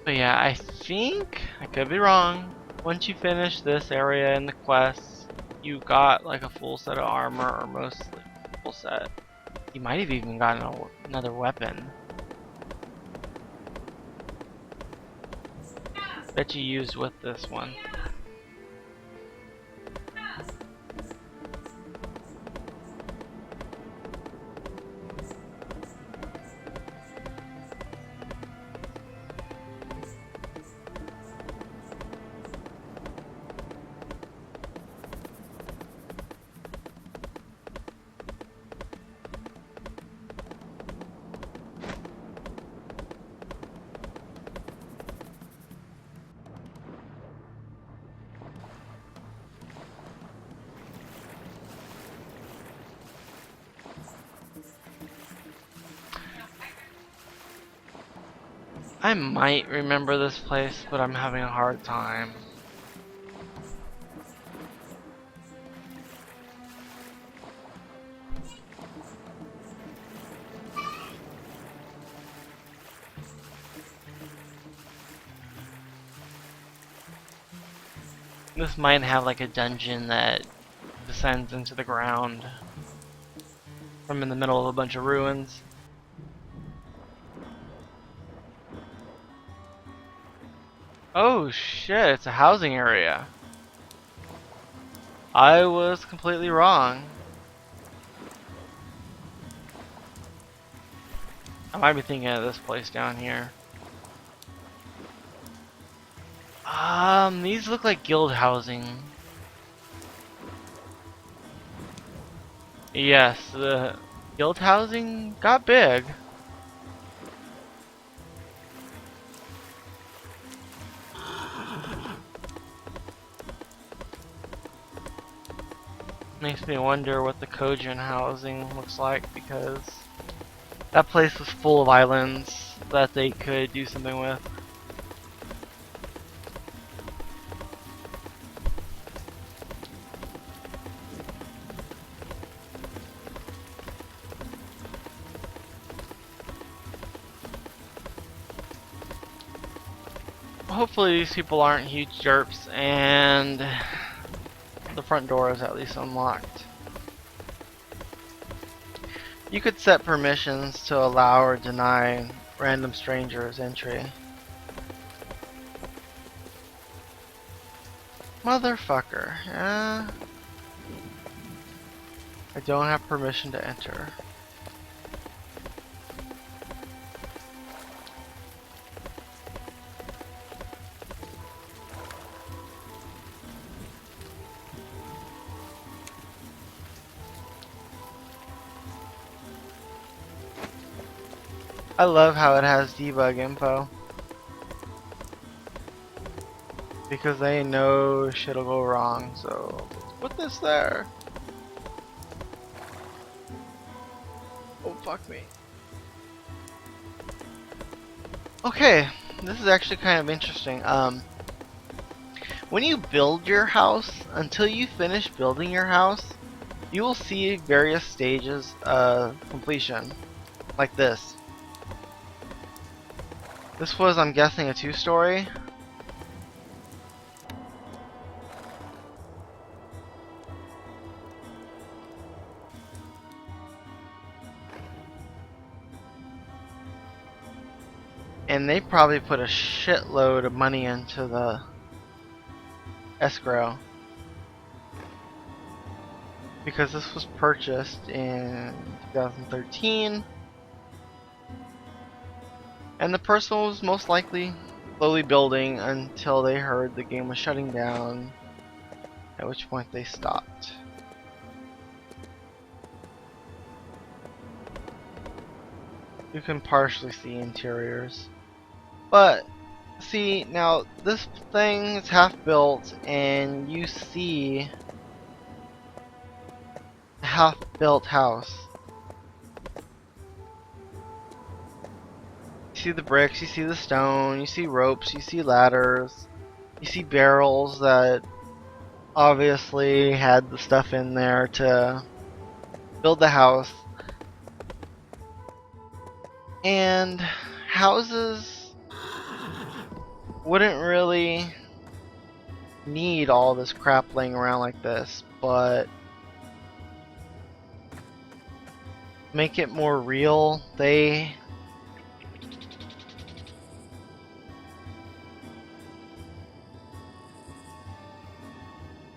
But yeah, I think, I could be wrong, once you finish this area in the quest, you got like a full set of armor, or mostly full set. You might have even gotten another weapon that you used with this one. I might remember this place, but I'm having a hard time. This might have like a dungeon that descends into the ground from in the middle of a bunch of ruins. Oh shit, it's a housing area. I was completely wrong. I might be thinking of this place down here. These look like guild housing. Yes, the guild housing got big. Makes me wonder what the Kojin housing looks like, because That place was full of islands that they could do something with. Hopefully these people aren't huge derps and the front door is at least unlocked. You could set permissions to allow or deny random strangers entry. Motherfucker. I don't have permission to enter. I love how it has debug info. Because they know shit'll go wrong, so put this there. Oh fuck me. Okay, this is actually kind of interesting. When you build your house, until you finish building your house, you will see various stages of completion, like this. This was, I'm guessing, a 2-story. And they probably put a shitload of money into the escrow. Because this was purchased in 2013. And the person was most likely slowly building until they heard the game was shutting down, at which point they stopped. You can partially see interiors. But, see, now this thing is half built and you see a half built house. You see the bricks, you see the stone, you see ropes, you see ladders, you see barrels that obviously had the stuff in there to build the house. And houses wouldn't really need all this crap laying around like this, but make it more real, they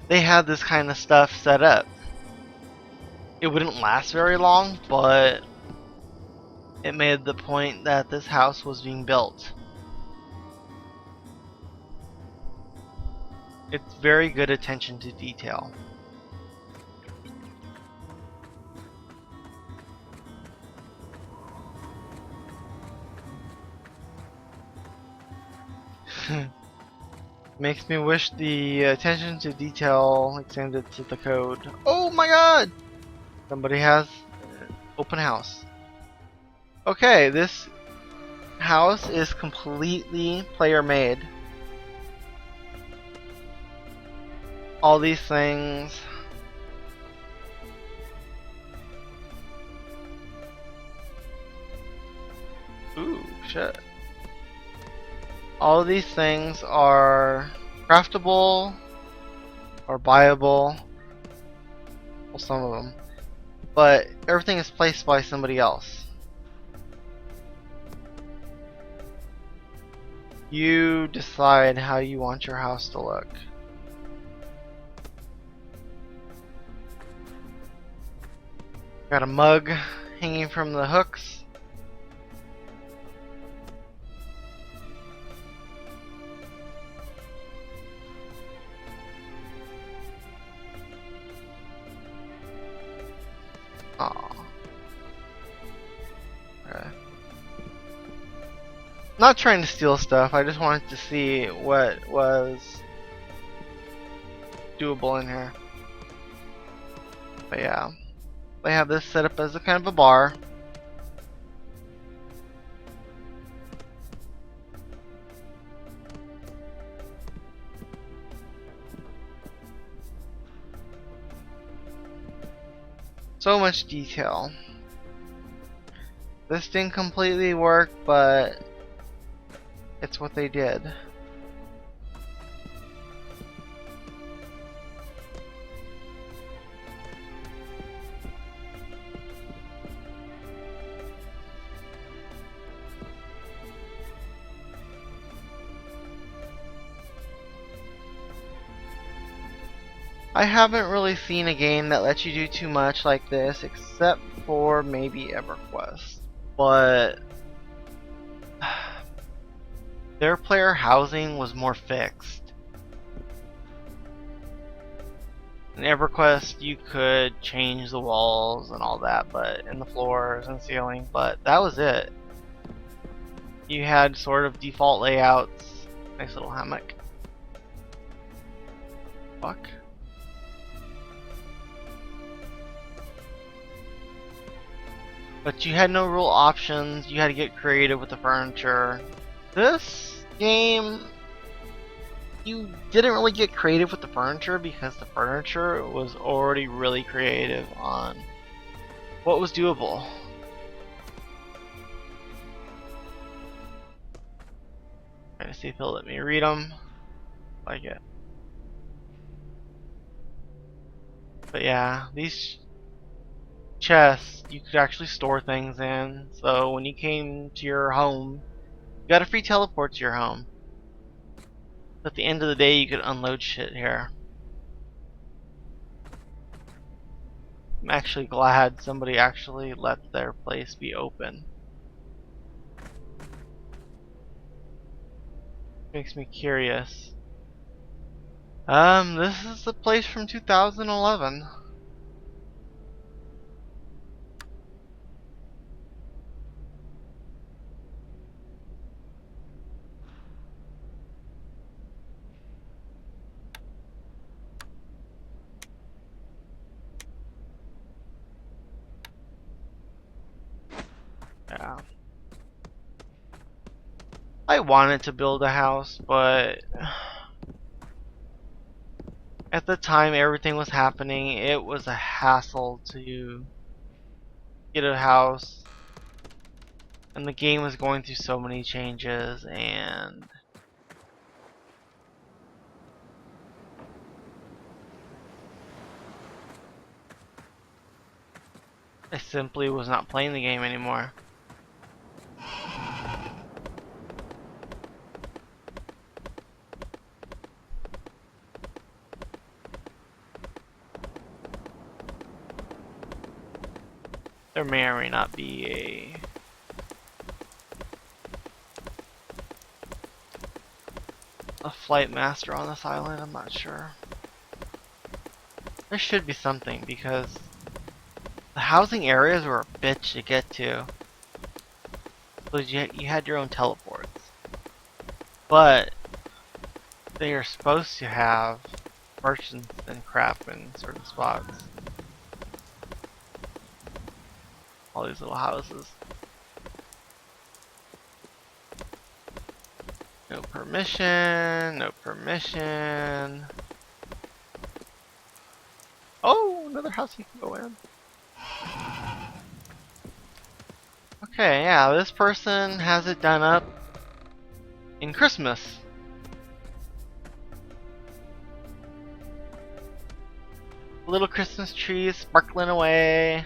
had this kind of stuff set up. It wouldn't last very long, but it made the point that this house was being built. It's very good attention to detail. Makes me wish the attention to detail extended to the code. Oh my god! Somebody has open house. Okay, this house is completely player made. All these things. Ooh, shit. All of these things are craftable or buyable. Well, some of them. But everything is placed by somebody else. You decide how you want your house to look. Got a mug hanging from the hooks. Aw. Okay. Not trying to steal stuff, I just wanted to see what was doable in here. But yeah, they have this set up as a kind of a bar. So much detail. This didn't completely work, but it's what they did. I haven't really seen a game that lets you do too much like this, except for maybe EverQuest. But their player housing was more fixed. In EverQuest, you could change the walls and all that, but and the floors and ceiling, but that was it. You had sort of default layouts. Nice little hammock. Fuck. But you had no real options. You had to get creative with the furniture. This game, you didn't really get creative with the furniture because the furniture was already really creative on what was doable. Trying to see if he'll let me read them. Like it. But yeah, these chests you could actually store things in. So when you came to your home, you got a free teleport to your home. At the end of the day, you could unload shit here. I'm actually glad somebody actually let their place be open. Makes me curious. This is the place from 2011. Yeah. I wanted to build a house, but at the time everything was happening, it was a hassle to get a house. And the game was going through so many changes, and I simply was not playing the game anymore. There may or may not be a flight master on this island, I'm not sure. There should be something because the housing areas were a bitch to get to. So you had your own teleports. But they are supposed to have merchants and crap in certain spots. All these little houses. No permission, no permission. Oh, another house you can go in. Okay, yeah, this person has it done up in Christmas. Little Christmas trees sparkling away.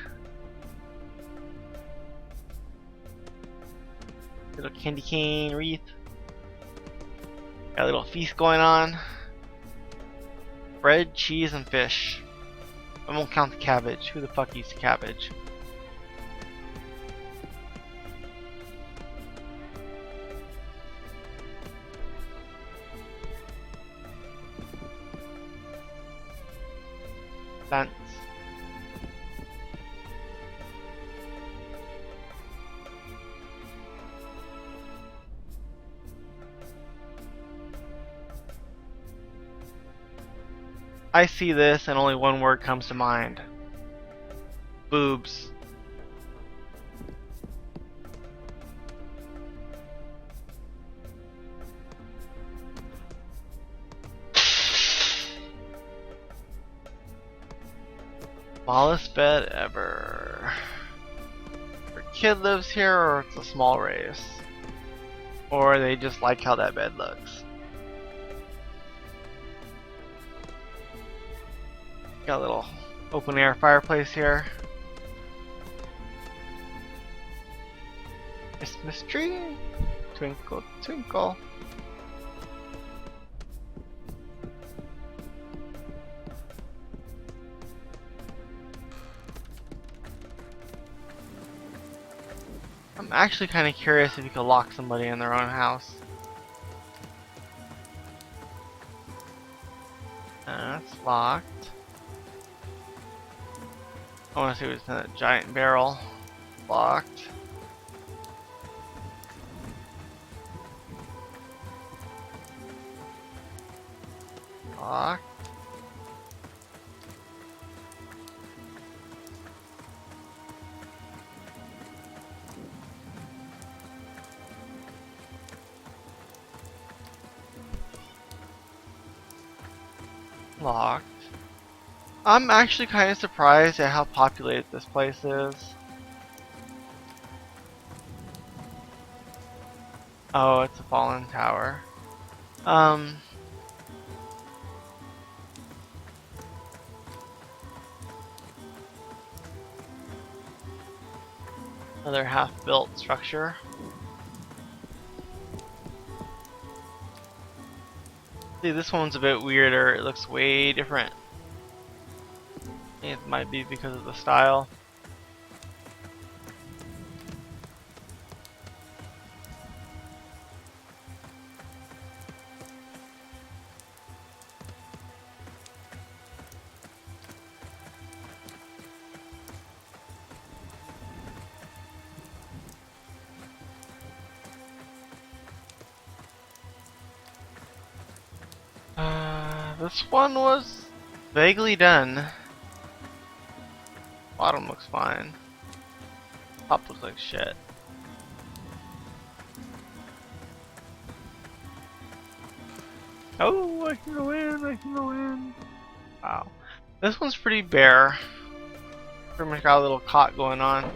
Little candy cane wreath. Got a little feast going on. Bread, cheese, and fish. I won't count the cabbage. Who the fuck eats cabbage? Dance. I see this and only one word comes to mind. Boobs. Smallest bed ever. Your kid lives here, or it's a small race. Or they just like how that bed looks. Got a little open air fireplace here. Christmas tree, twinkle twinkle. I'm actually kind of curious if you could lock somebody in their own house. That's locked. I want to see what's in that giant barrel. Locked. Locked. Locked. I'm actually kind of surprised at how populated this place is. Oh, it's a fallen tower. Another half-built structure. See, this one's a bit weirder. It looks way different. It might be because of the style. This one was vaguely done. Bottom looks fine. Top looks like shit. Oh, I can go in, I can go in. Wow. This one's pretty bare. Pretty much got a little cot going on.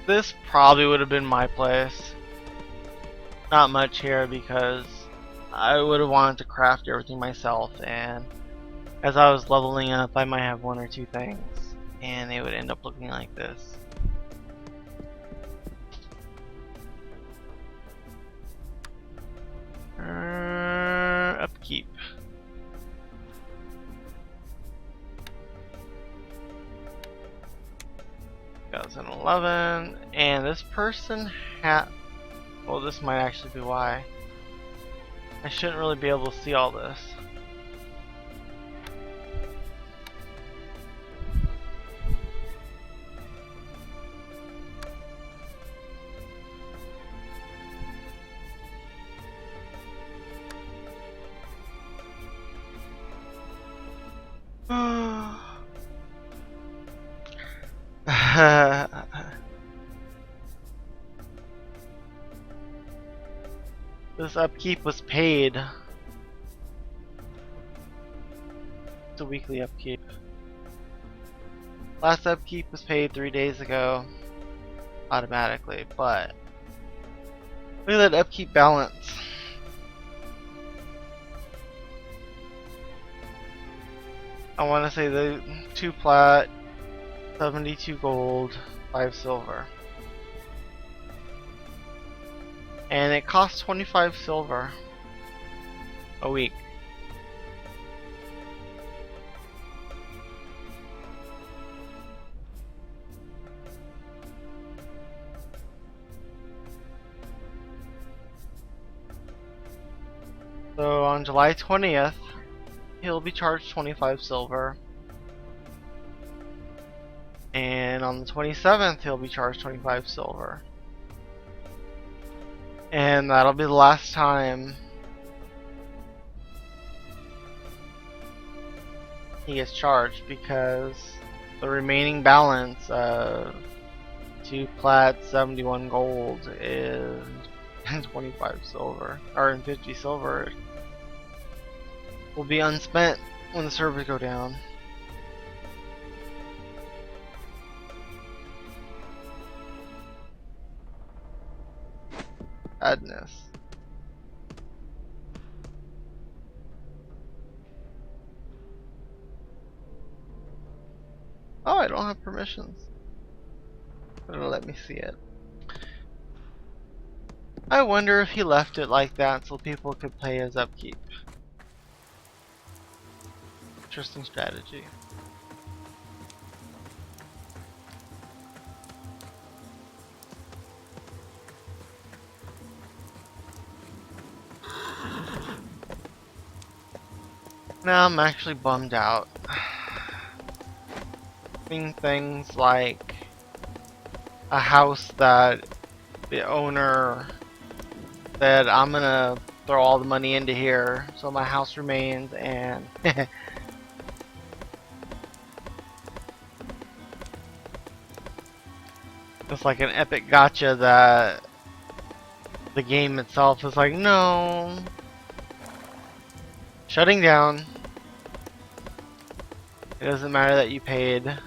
This probably would have been my place. Not much here because I would have wanted to craft everything myself, and as I was leveling up I might have one or two things and they would end up looking like this. Upkeep. An 11, and this person had. Well, this might actually be why. I shouldn't really be able to see all this. This upkeep was paid. It's a weekly upkeep. Last upkeep was paid 3 days ago automatically, but look at that upkeep balance. I want to say the 2 plat, 72 gold, 5 silver. And it costs 25 silver a week. So on July 20th, he'll be charged 25 silver. And on the 27th, he'll be charged 25 silver. And that'll be the last time he gets charged, because the remaining balance of 2, 2 plat, 71 gold, and 25 silver, or and 50 silver will be unspent when the servers go down. Sadness. Oh, I don't have permissions. It'll let me see it. I wonder if he left it like that so people could pay his upkeep. Interesting strategy. Now I'm actually bummed out. Things like a house that the owner said, I'm gonna throw all the money into here so my house remains, and it's like an epic gotcha that the game itself is like, no, shutting down. It doesn't matter that you paid.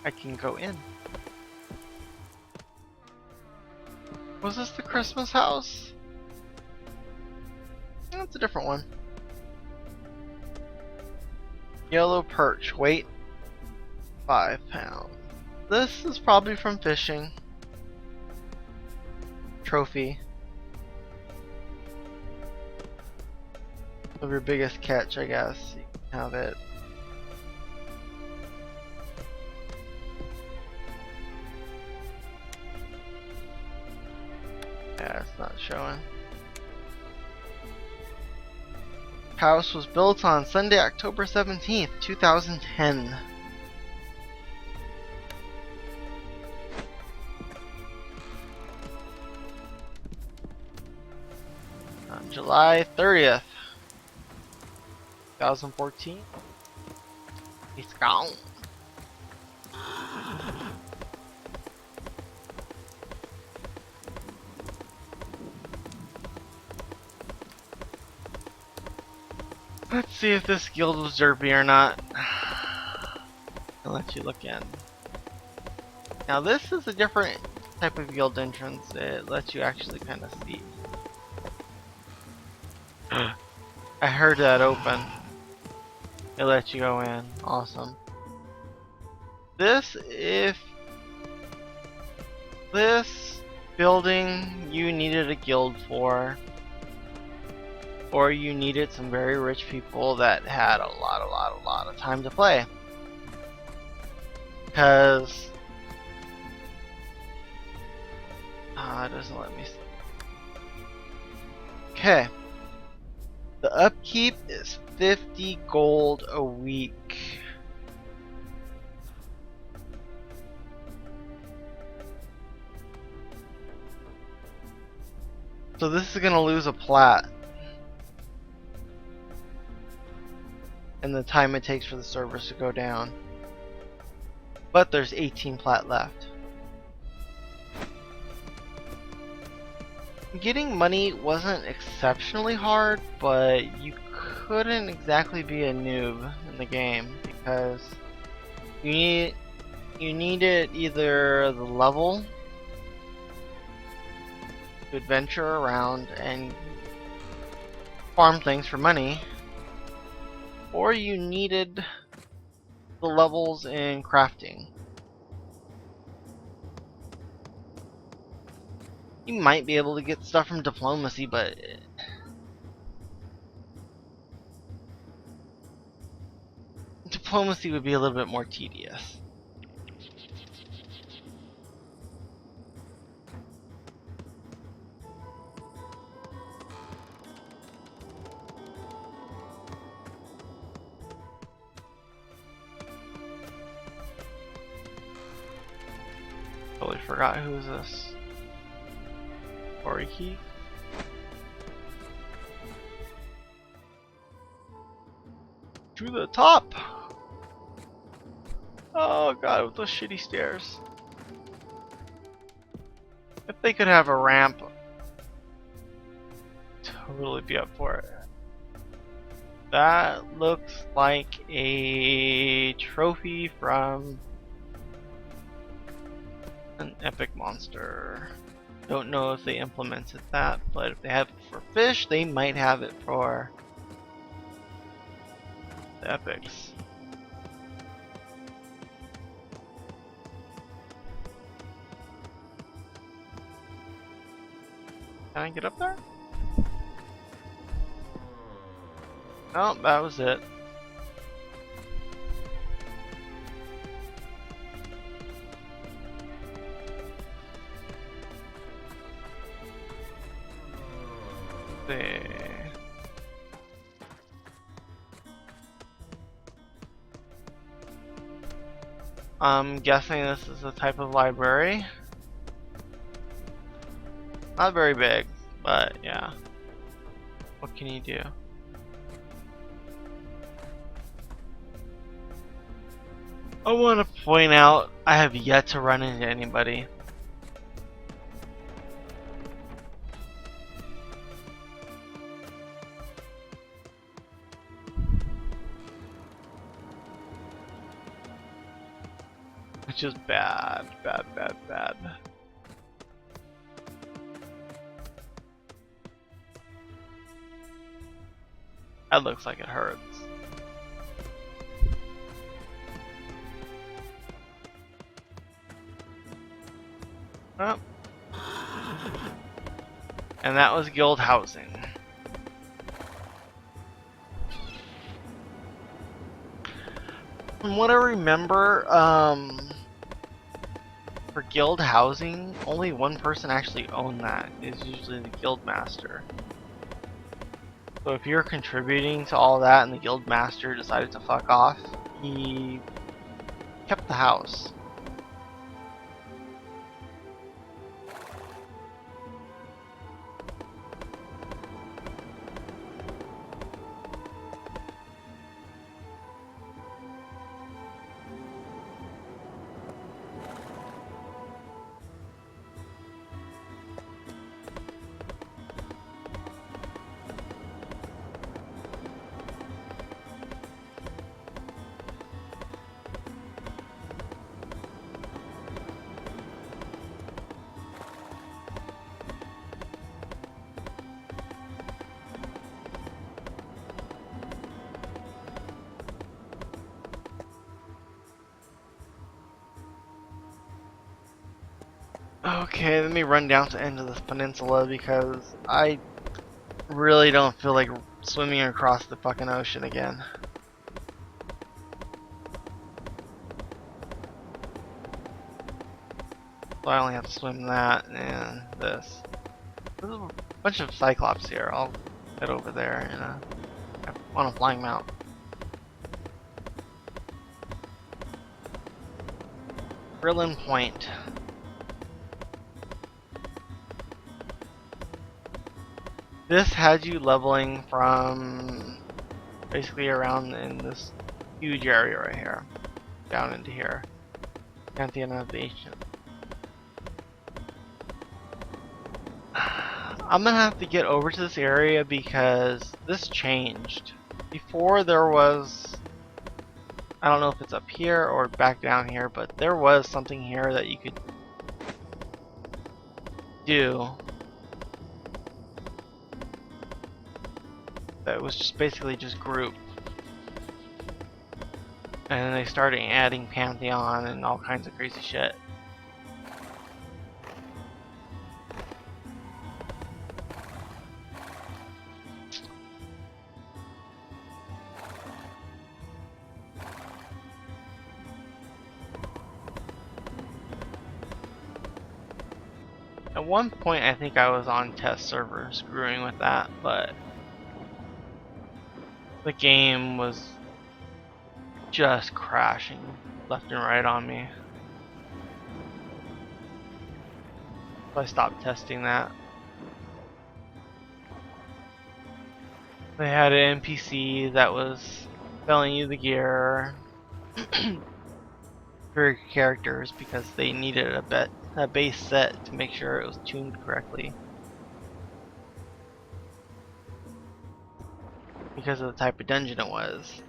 I can go in. Was this the Christmas house? That's a different one. Yellow perch, weight 5 pounds. This is probably from fishing. Trophy of your biggest catch, I guess. You can have it. Yeah, it's not showing. House was built on Sunday, October 17th, 2010. On July 30th, 2014. It's gone. Let's see if this guild was derpy or not. I'll let you look in. Now this is a different type of guild entrance. It lets you actually kind of see. I heard that open. It lets you go in. Awesome. This building you needed a guild for, or you needed some very rich people that had a lot of time to play. Because it doesn't let me see. Okay. The upkeep is 50 gold a week. So this is gonna lose a plat. And the time it takes for the servers to go down. But there's 18 plat left. Getting money wasn't exceptionally hard, but you couldn't exactly be a noob in the game because you needed either the level to adventure around and farm things for money, or you needed the levels in crafting. You might be able to get stuff from diplomacy, but diplomacy would be a little bit more tedious. Totally forgot who is this. Oriki. to the top. Oh god, with those shitty stairs. If they could have a ramp, totally be up for it. That looks like a trophy from an epic monster. Don't know if they implemented that, but if they have it for fish, they might have it for the epics. Can I get up there? Oh, that was it. There. I'm guessing this is a type of library. Not very big, but yeah. What can you do? I want to point out I have yet to run into anybody. Which is bad, bad, bad, bad. That looks like it hurts. Oh. And that was guild housing. From what I remember, for guild housing, only one person actually owned that. Is usually the guild master. So if you're contributing to all that and the guild master decided to fuck off, he kept the house. Okay, let me run down to the end of this peninsula because I really don't feel like swimming across the fucking ocean again. So I only have to swim that and this. There's a bunch of Cyclops here. I'll head over there and on a flying mount. Krillin Point. This had you leveling from basically around in this huge area right here, down into here, Pantheon of the Ancient. I'm gonna have to get over to this area because this changed. Before there was, I don't know if it's up here or back down here, but there was something here that you could do. That was just basically just group. And then they started adding Pantheon and all kinds of crazy shit. At one point I think I was on test server screwing with that, but the game was just crashing left and right on me. So I stopped testing that. They had an NPC that was selling you the gear for your characters because they needed a base set to make sure it was tuned correctly. Because of the type of dungeon it was.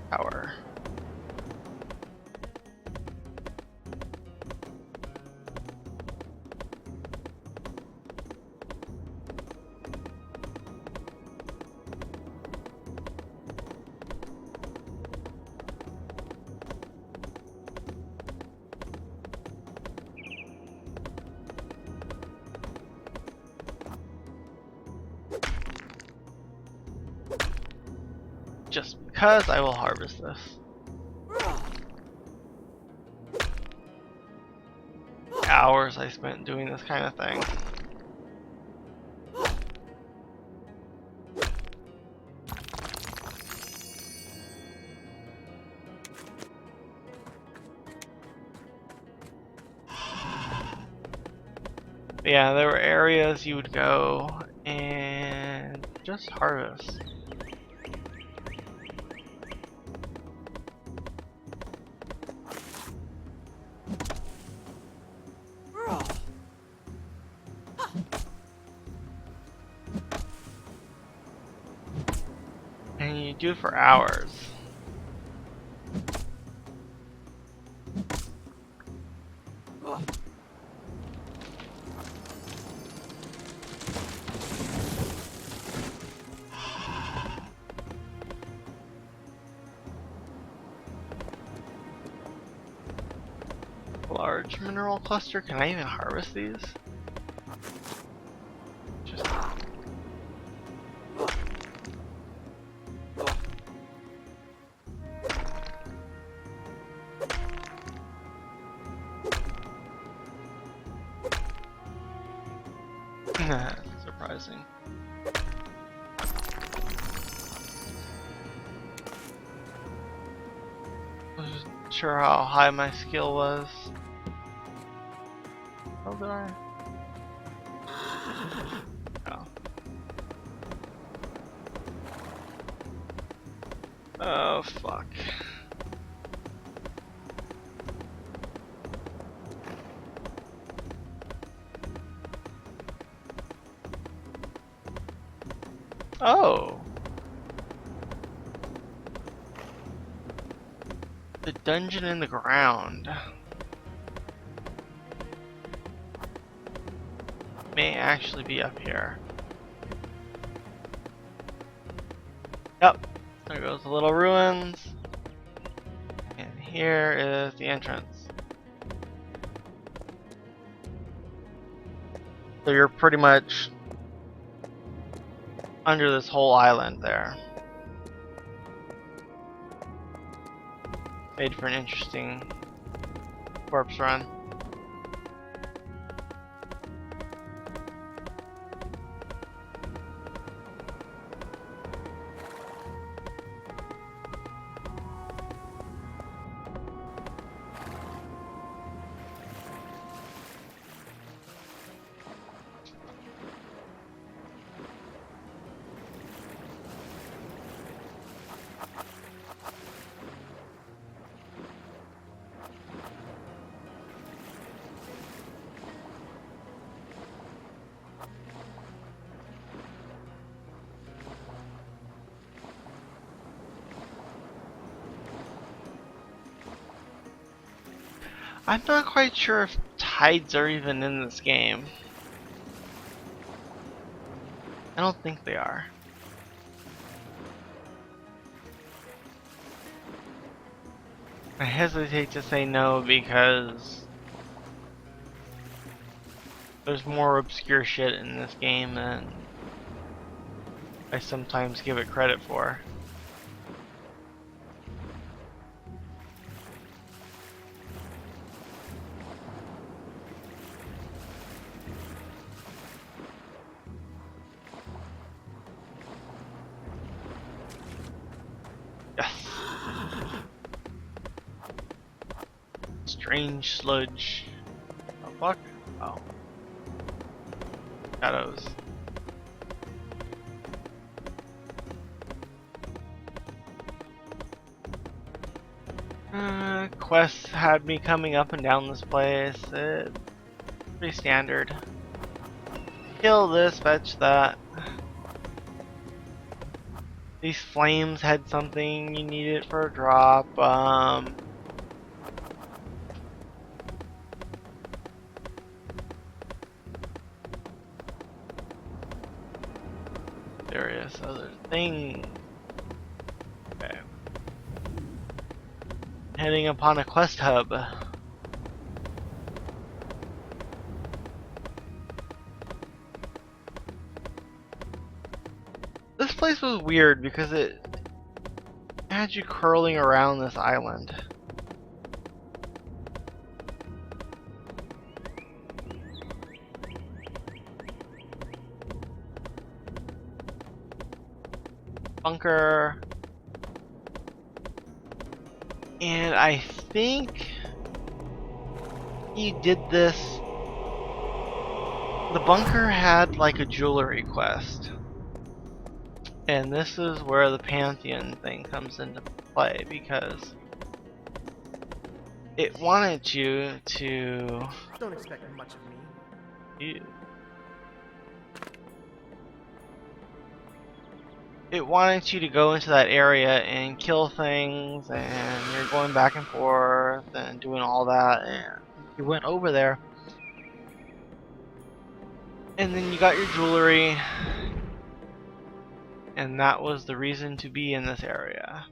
Power. Just because I will harvest this. Hours I spent doing this kind of thing. But yeah, there were areas you would go and just harvest. And you do it for hours. Large mineral cluster. Can I even harvest these? Just surprising. I wasn't sure how high my skill was. How did I? Oh. Oh fuck. Oh. The dungeon in the ground may actually be up here. Yep. There goes the little ruins. And here is the entrance. So you're pretty much under this whole island there. Made for an interesting corpse run. I'm not quite sure if tides are even in this game. I don't think they are. I hesitate to say no because there's more obscure shit in this game than I sometimes give it credit for. strange sludge. Oh fuck? Oh. Shadows. Quests had me coming up and down this place. It's pretty standard. Kill this, fetch that. These flames had something, you needed for a drop. Various other things. Okay. Heading upon a quest hub. This place was weird because it had you curling around this island. Bunker. And I think he did this. The bunker had like a jewelry quest. And this is where the Pantheon thing comes into play because it wanted you to. Don't expect much of me. It wanted you to go into that area and kill things, and you're going back and forth and doing all that, and you went over there. And then you got your jewelry, and that was the reason to be in this area.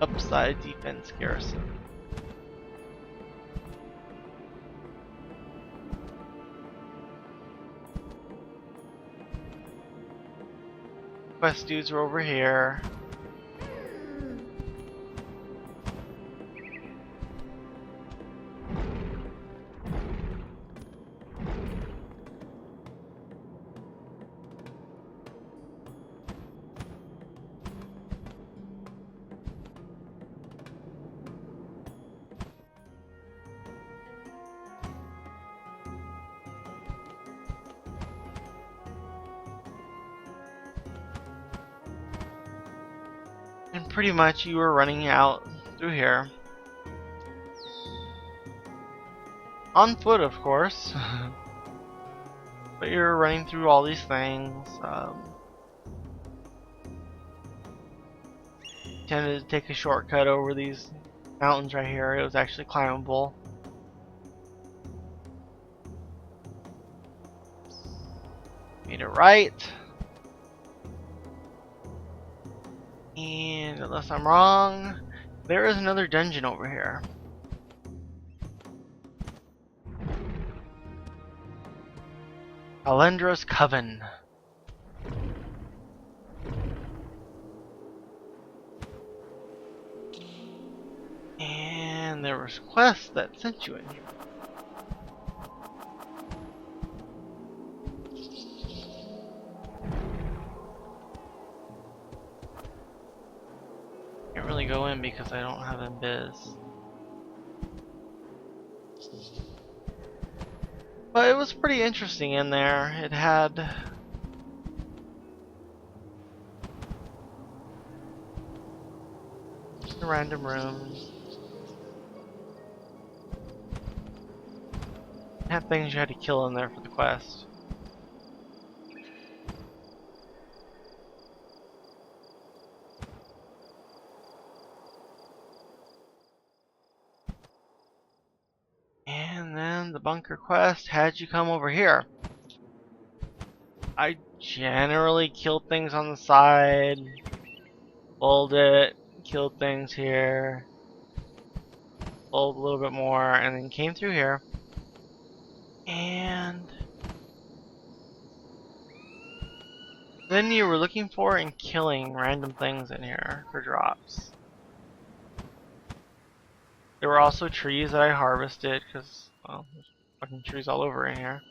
Upside defense garrison. Quest dudes are over here. And pretty much you were running out through here. On foot, of course. But you're running through all these things. Tended to take a shortcut over these mountains right here. It was actually climbable. Made it right. And unless I'm wrong, there is another dungeon over here. Alendra's Coven. And there was quests that sent you in here. Can't really go in because I don't have Invis. But it was pretty interesting in there. It had random rooms. It had things you had to kill in there for the quest. And then the bunker quest had you come over here. I generally killed things on the side, pulled it, killed things here, pulled a little bit more, and then came through here. And then you were looking for and killing random things in here for drops. There were also trees that I harvested because, well, there's fucking trees all over in here.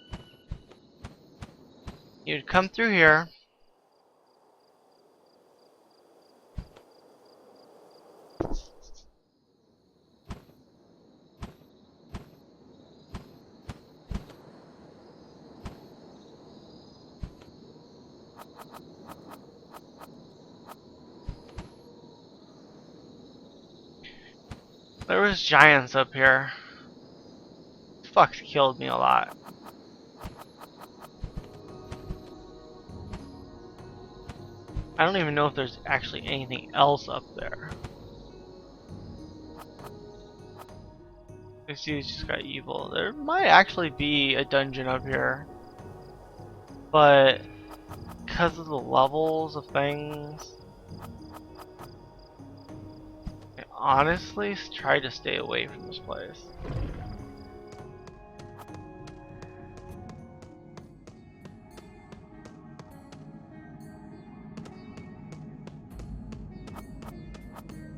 You'd come through here. There was giants up here. Fuck's killed me a lot. I don't even know if there's actually anything else up there. This dude's just got evil. There might actually be a dungeon up here. But because of the levels of things, I honestly try to stay away from this place.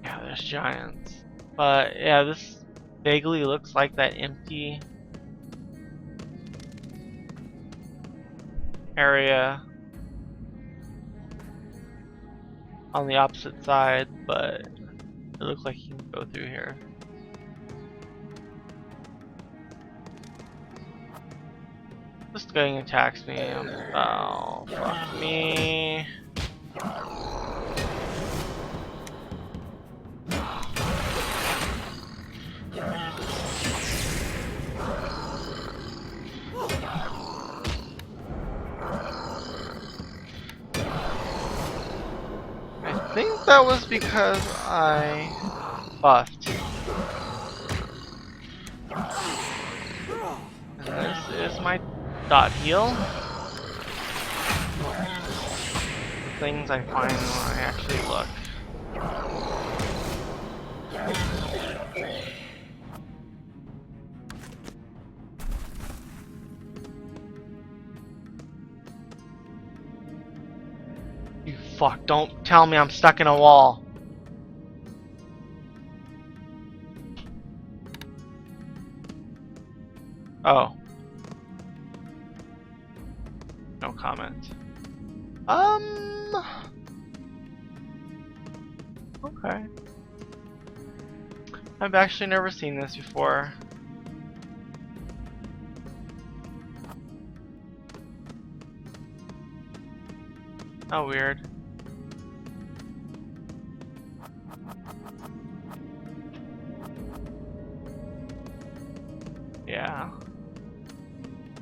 Yeah, there's giants. But yeah, this vaguely looks like that empty area on the opposite side, but it looks like you can go through here. This thing attacks me. Oh, fuck me. I think that was because I buffed. And this is my dot heal. The things I find when I actually look. You fuck, don't tell me I'm stuck in a wall. Oh. No comment. Okay. I've actually never seen this before. How weird. Yeah.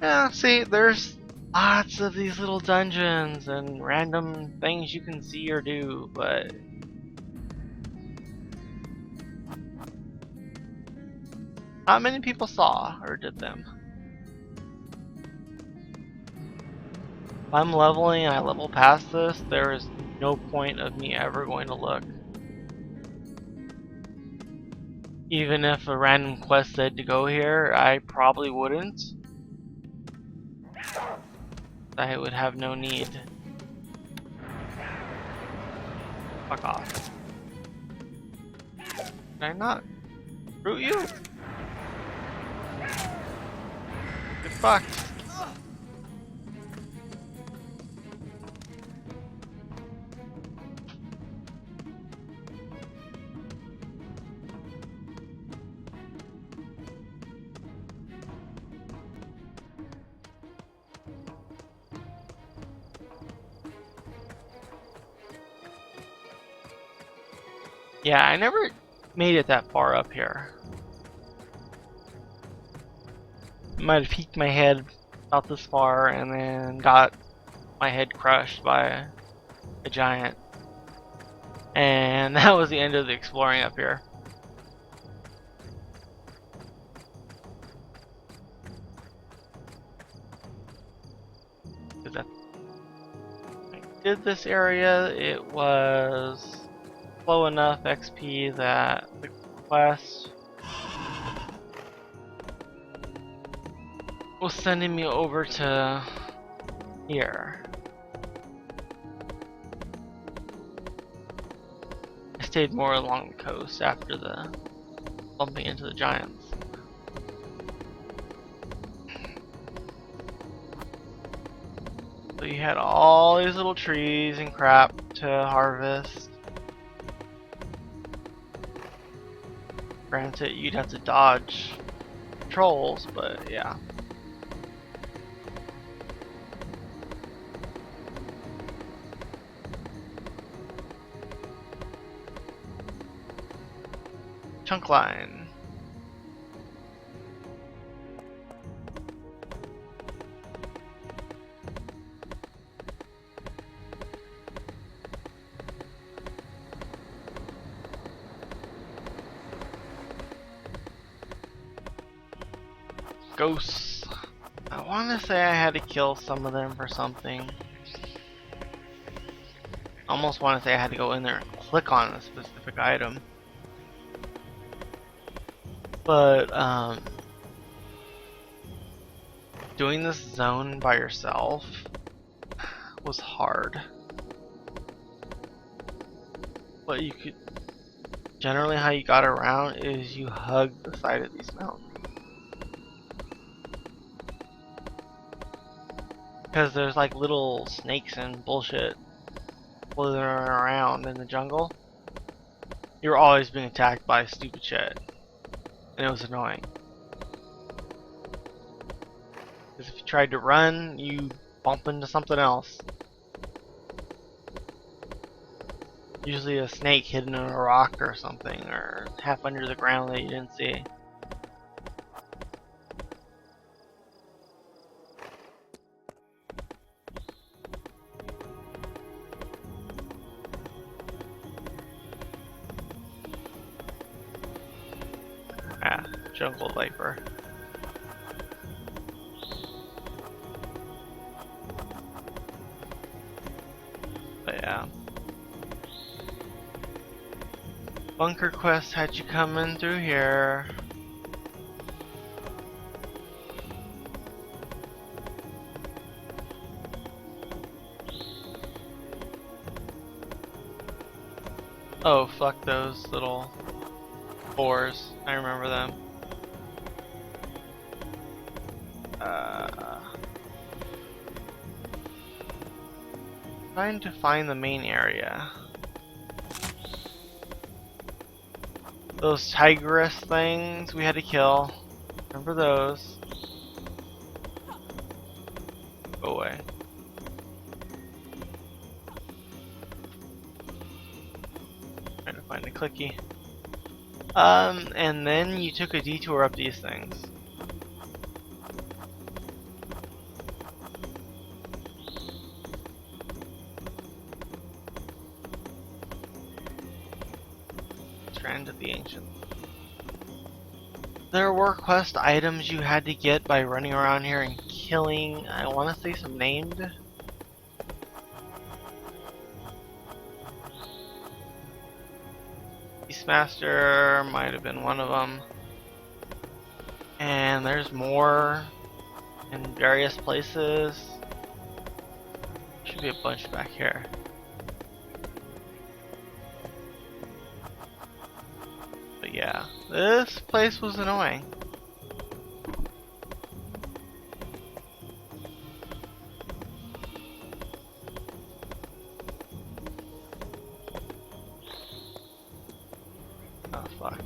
Yeah, see, there's lots of these little dungeons and random things you can see or do, but not many people saw or did them. If I'm leveling and I level past this, there is no point of me ever going to look. Even if a random quest said to go here, I probably wouldn't. I would have no need. Fuck off. Did I not root you? Get fucked. Yeah, I never made it that far up here. Might have peeked my head about this far and then got my head crushed by a giant. And that was the end of the exploring up here. Because I did this area, it was low enough XP that the quest was sending me over to here. I stayed more along the coast after the bumping into the giants. So you had all these little trees and crap to harvest. Granted, you'd have to dodge trolls, but yeah. chunk line. Ghosts. I want to say I had to kill some of them for something. Almost want to say I had to go in there and click on a specific item. But, doing this zone by yourself was hard. But you could... Generally how you got around is you hug the side of these mountains. Because there's like little snakes and bullshit slithering around in the jungle. You're always being attacked by stupid shit. And it was annoying. Because if you tried to run, you bump into something else. Usually a snake hidden in a rock or something, or half under the ground that you didn't see. Ah, jungle viper. But yeah. Bunker quest had you coming through here. Oh, fuck those little boars. I remember them. Trying to find the main area. Those tigress things we had to kill. Remember those. Go away. Trying to find a clicky. And then you took a detour up these things. Strand of the Ancient. There were quest items you had to get by running around here and killing, I want to say some named. Beastmaster might have been one of them. And there's more in various places. Should be a bunch back here. But yeah, this place was annoying. Oh fuck.